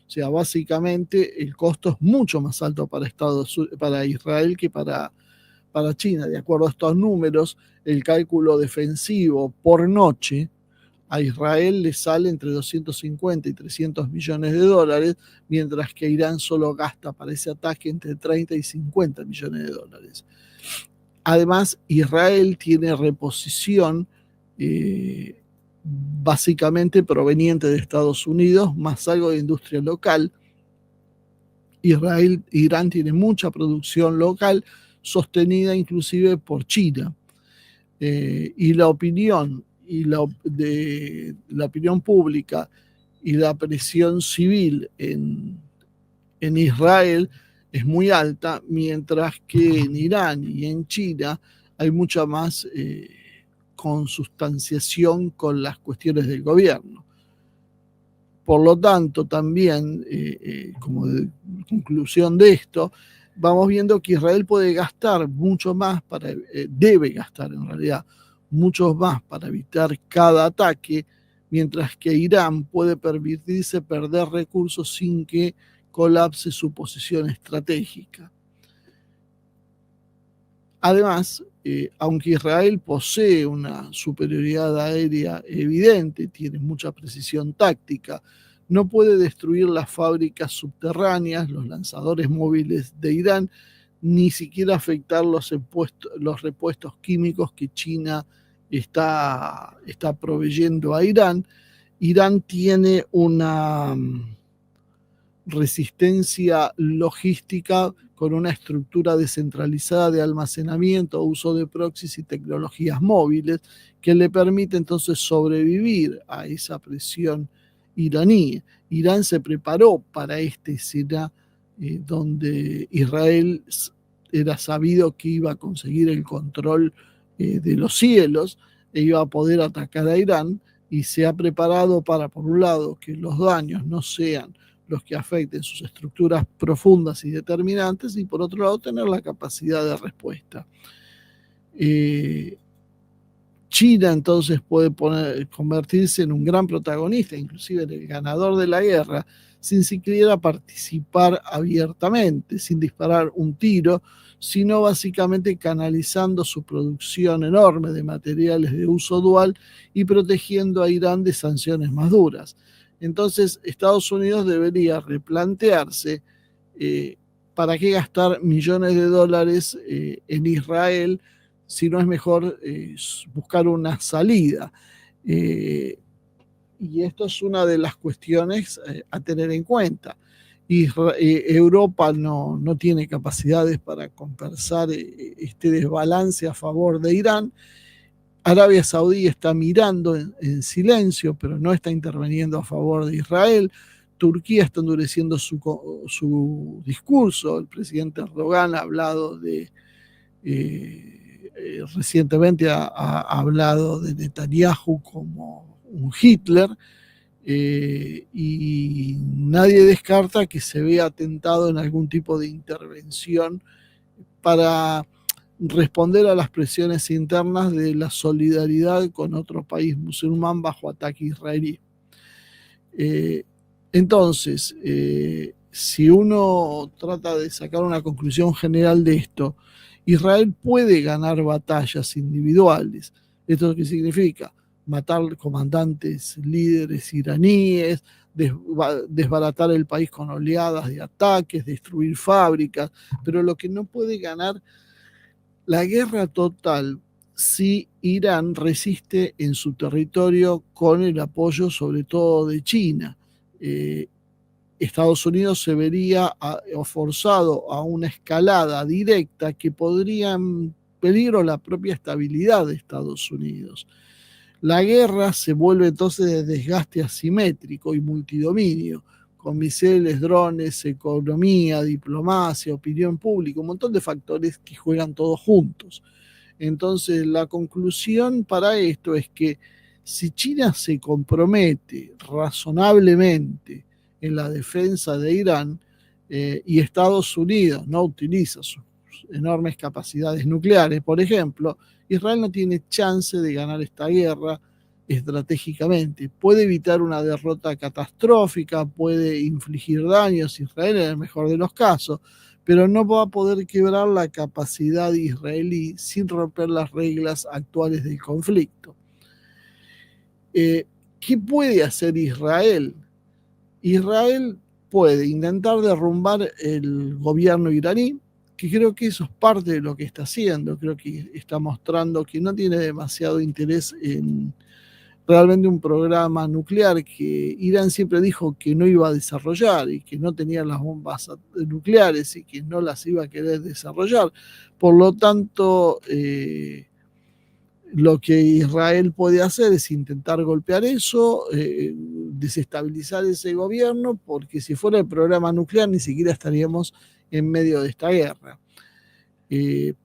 O sea, básicamente el costo es mucho más alto para Israel que para China. De acuerdo a estos números, el cálculo defensivo por noche a Israel le sale entre 250 y 300 millones de dólares, mientras que Irán solo gasta para ese ataque entre 30 y 50 millones de dólares. Además, Israel tiene reposición básicamente proveniente de Estados Unidos, más algo de industria local. Irán tiene mucha producción local, sostenida inclusive por China. Y la opinión pública y la presión civil en Israel es muy alta, mientras que en Irán y en China hay mucha más consustanciación con las cuestiones del gobierno. Por lo tanto, también, como conclusión de esto, vamos viendo que Israel puede gastar mucho más debe gastar en realidad mucho más para evitar cada ataque, mientras que Irán puede permitirse perder recursos sin que colapse su posición estratégica. Además, aunque Israel posee una superioridad aérea evidente, tiene mucha precisión táctica, no puede destruir las fábricas subterráneas, los lanzadores móviles de Irán, ni siquiera afectar los repuestos químicos que China está proveyendo a Irán. Irán tiene una resistencia logística con una estructura descentralizada de almacenamiento, uso de proxies y tecnologías móviles que le permite entonces sobrevivir a esa presión iraní. Irán se preparó para esta escena donde Israel era sabido que iba a conseguir el control de los cielos e iba a poder atacar a Irán, y se ha preparado para, por un lado, que los daños no sean los que afecten sus estructuras profundas y determinantes, y por otro lado tener la capacidad de respuesta. China entonces puede convertirse en un gran protagonista, inclusive en el ganador de la guerra, sin siquiera participar abiertamente, sin disparar un tiro, sino básicamente canalizando su producción enorme de materiales de uso dual y protegiendo a Irán de sanciones más duras. Entonces, Estados Unidos debería replantearse para qué gastar millones de dólares en Israel si no es mejor buscar una salida. Y esto es una de las cuestiones a tener en cuenta. Europa no tiene capacidades para compensar este desbalance a favor de Irán. Arabia Saudí está mirando en silencio, pero no está interviniendo a favor de Israel. Turquía está endureciendo su discurso. El presidente Erdogan ha hablado recientemente ha hablado de Netanyahu como un Hitler, y nadie descarta que se vea tentado en algún tipo de intervención para responder a las presiones internas de la solidaridad con otro país musulmán bajo ataque israelí. Entonces, si uno trata de sacar una conclusión general de esto, Israel puede ganar batallas individuales. ¿Esto qué significa? Matar comandantes, líderes iraníes, desbaratar el país con oleadas de ataques, destruir fábricas, pero lo que no puede ganar la guerra total si Irán resiste en su territorio con el apoyo sobre todo de China. Estados Unidos se vería forzado a una escalada directa que podría en peligro la propia estabilidad de Estados Unidos. La guerra se vuelve entonces de desgaste asimétrico y multidominio, con misiles, drones, economía, diplomacia, opinión pública, un montón de factores que juegan todos juntos. Entonces, la conclusión para esto es que si China se compromete razonablemente en la defensa de Irán y Estados Unidos no utiliza sus enormes capacidades nucleares, por ejemplo, Israel no tiene chance de ganar esta guerra estratégicamente. Puede evitar una derrota catastrófica, puede infligir daños a Israel en el mejor de los casos, pero no va a poder quebrar la capacidad israelí sin romper las reglas actuales del conflicto. ¿Qué puede hacer Israel? Israel puede intentar derrumbar el gobierno iraní, que creo que eso es parte de lo que está haciendo. Creo que está mostrando que no tiene demasiado interés en realmente un programa nuclear que Irán siempre dijo que no iba a desarrollar, y que no tenía las bombas nucleares y que no las iba a querer desarrollar. Por lo tanto, lo que Israel puede hacer es intentar golpear eso, desestabilizar ese gobierno, porque si fuera el programa nuclear ni siquiera estaríamos en medio de esta guerra.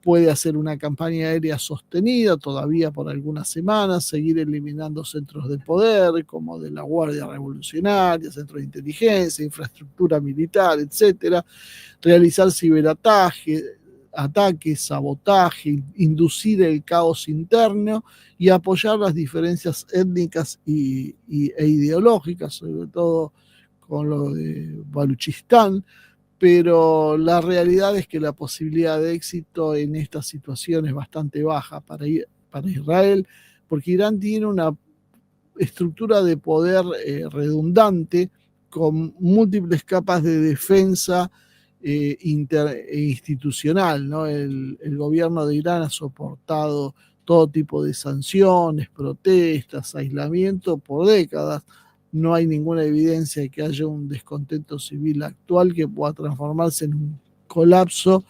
Puede hacer una campaña aérea sostenida todavía por algunas semanas, seguir eliminando centros de poder como de la Guardia Revolucionaria, centros de inteligencia, infraestructura militar, etcétera, realizar ciberataques, sabotaje, inducir el caos interno y apoyar las diferencias étnicas e ideológicas, sobre todo con lo de Baluchistán. Pero la realidad es que la posibilidad de éxito en esta situación es bastante baja para Israel, porque Irán tiene una estructura de poder redundante, con múltiples capas de defensa institucional, ¿no? El gobierno de Irán ha soportado todo tipo de sanciones, protestas, aislamiento por décadas. no hay ninguna evidencia de que haya un descontento civil actual que pueda transformarse en un colapso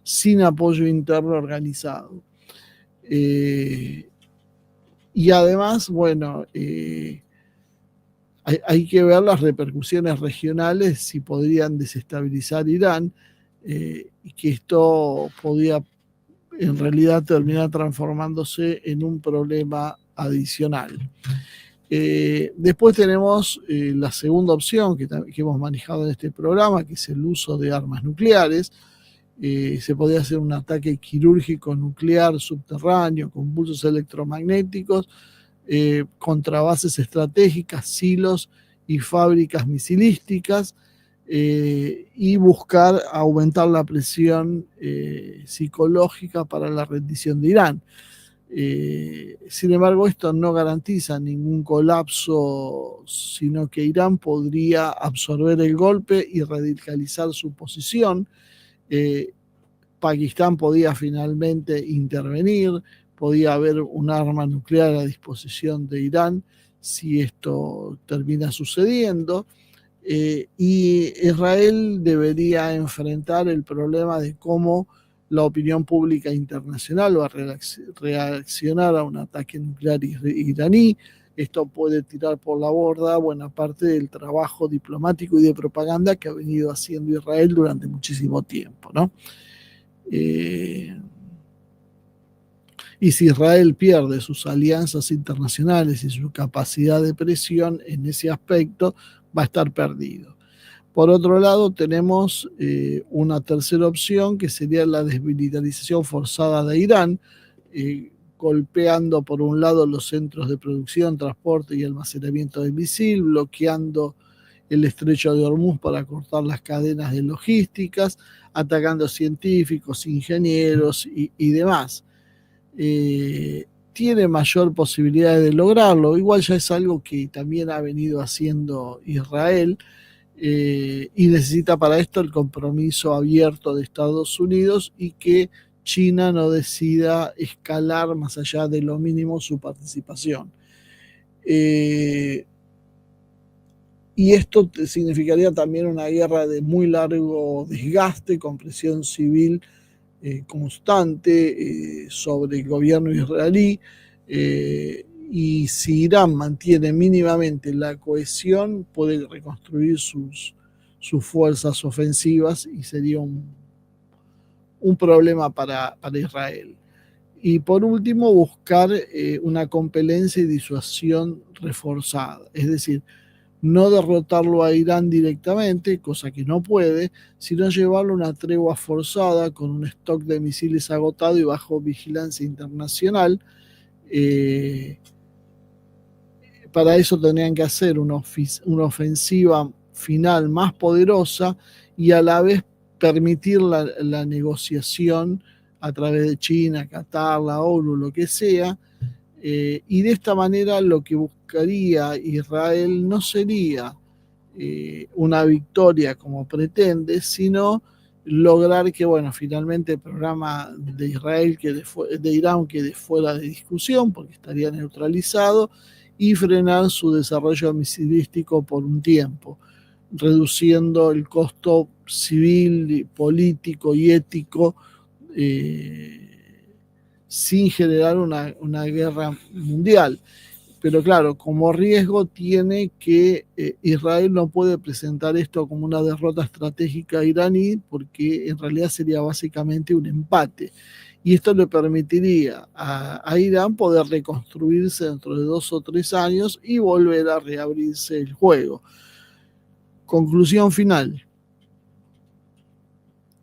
sin apoyo interno organizado. Y además, bueno, hay que ver las repercusiones regionales si podrían desestabilizar Irán, y que esto podría en realidad terminar transformándose en un problema adicional. Después tenemos la segunda opción que hemos manejado en este programa, que es el uso de armas nucleares. Se podría hacer un ataque quirúrgico nuclear subterráneo con pulsos electromagnéticos contra bases estratégicas, silos y fábricas misilísticas, y buscar aumentar la presión psicológica para la rendición de Irán. Sin embargo, esto no garantiza ningún colapso, sino que Irán podría absorber el golpe y radicalizar su posición. Pakistán podía finalmente intervenir, podía haber un arma nuclear a disposición de Irán si esto termina sucediendo. Y Israel debería enfrentar el problema de cómo la opinión pública internacional va a reaccionar a un ataque nuclear iraní. Esto puede tirar por la borda buena parte del trabajo diplomático y de propaganda que ha venido haciendo Israel durante muchísimo tiempo, ¿no? Y si Israel pierde sus alianzas internacionales y su capacidad de presión en ese aspecto, va a estar perdido. Por otro lado, tenemos una tercera opción, que sería la desmilitarización forzada de Irán, golpeando por un lado los centros de producción, transporte y almacenamiento de misil, bloqueando el estrecho de Hormuz para cortar las cadenas de logísticas, atacando científicos, ingenieros y demás. Tiene mayor posibilidad de lograrlo, igual ya es algo que también ha venido haciendo Israel, y necesita para esto el compromiso abierto de Estados Unidos y que China no decida escalar más allá de lo mínimo su participación. Y esto significaría también una guerra de muy largo desgaste, con presión civil constante sobre el gobierno israelí. Y si Irán mantiene mínimamente la cohesión, puede reconstruir sus fuerzas ofensivas y sería un problema para Israel. Y por último, buscar una compelencia y disuasión reforzada, es decir, no derrotarlo a Irán directamente, cosa que no puede, sino llevarlo a una tregua forzada con un stock de misiles agotado y bajo vigilancia internacional. Para eso tendrían que hacer una ofensiva final más poderosa y a la vez permitir la negociación a través de China, Qatar, la ONU, lo que sea. Y de esta manera lo que buscaría Israel no sería una victoria como pretende, sino lograr que, bueno, finalmente el programa de Israel, de Irán quede fuera de discusión porque estaría neutralizado, y frenar su desarrollo misilístico por un tiempo, reduciendo el costo civil, político y ético, sin generar una guerra mundial. Pero claro, como riesgo tiene que Israel no puede presentar esto como una derrota estratégica iraní, porque en realidad sería básicamente un empate. Y esto le permitiría a Irán poder reconstruirse dentro de 2 o 3 años y volver a reabrirse el juego. Conclusión final.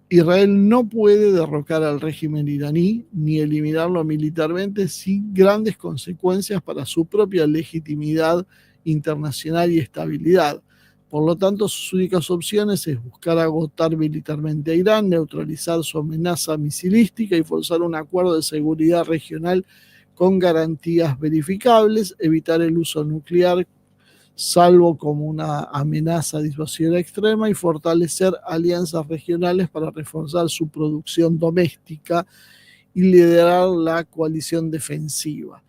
Israel no puede derrocar al régimen iraní ni eliminarlo militarmente sin grandes consecuencias para su propia legitimidad internacional y estabilidad. Por lo tanto, sus únicas opciones es buscar agotar militarmente a Irán, neutralizar su amenaza misilística y forzar un acuerdo de seguridad regional con garantías verificables, evitar el uso nuclear salvo como una amenaza disuasiva extrema, y fortalecer alianzas regionales para reforzar su producción doméstica y liderar la coalición defensiva.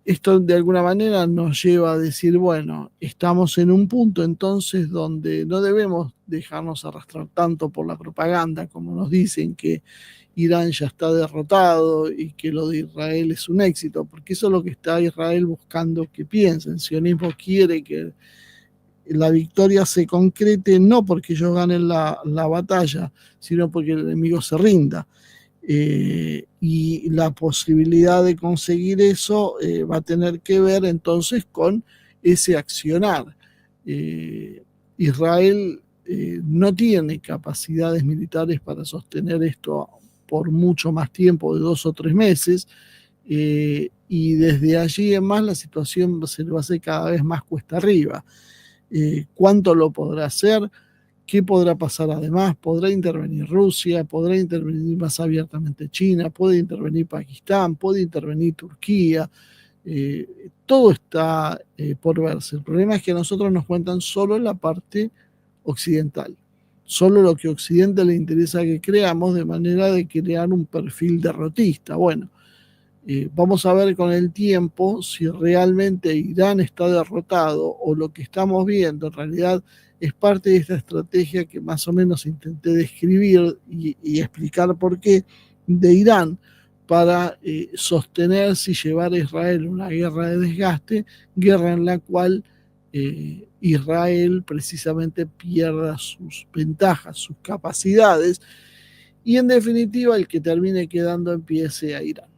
Esto de alguna manera nos lleva a decir, bueno, estamos en un punto entonces donde no debemos dejarnos arrastrar tanto por la propaganda, como nos dicen que Irán ya está derrotado y que lo de Israel es un éxito, porque eso es lo que está Israel buscando que piensen. El sionismo quiere que la victoria se concrete no porque ellos ganen la batalla, sino porque el enemigo se rinda. Y la posibilidad de conseguir eso va a tener que ver entonces con ese accionar. Israel no tiene capacidades militares para sostener esto por mucho más tiempo de 2 o 3 meses, y desde allí en más la situación se le va a hacer cada vez más cuesta arriba. ¿Cuánto lo podrá hacer? ¿Qué podrá pasar además? ¿Podrá intervenir Rusia? ¿Podrá intervenir más abiertamente China? ¿Puede intervenir Pakistán? ¿Puede intervenir Turquía? Todo está por verse. El problema es que a nosotros nos cuentan solo la parte occidental, solo lo que a Occidente le interesa que creamos, de manera de crear un perfil derrotista. Bueno, vamos a ver con el tiempo si realmente Irán está derrotado o lo que estamos viendo en realidad es parte de esta estrategia que más o menos intenté describir y explicar por qué de Irán para sostenerse y llevar a Israel una guerra de desgaste, guerra en la cual Israel precisamente pierda sus ventajas, sus capacidades, y en definitiva el que termine quedando en pie sea Irán.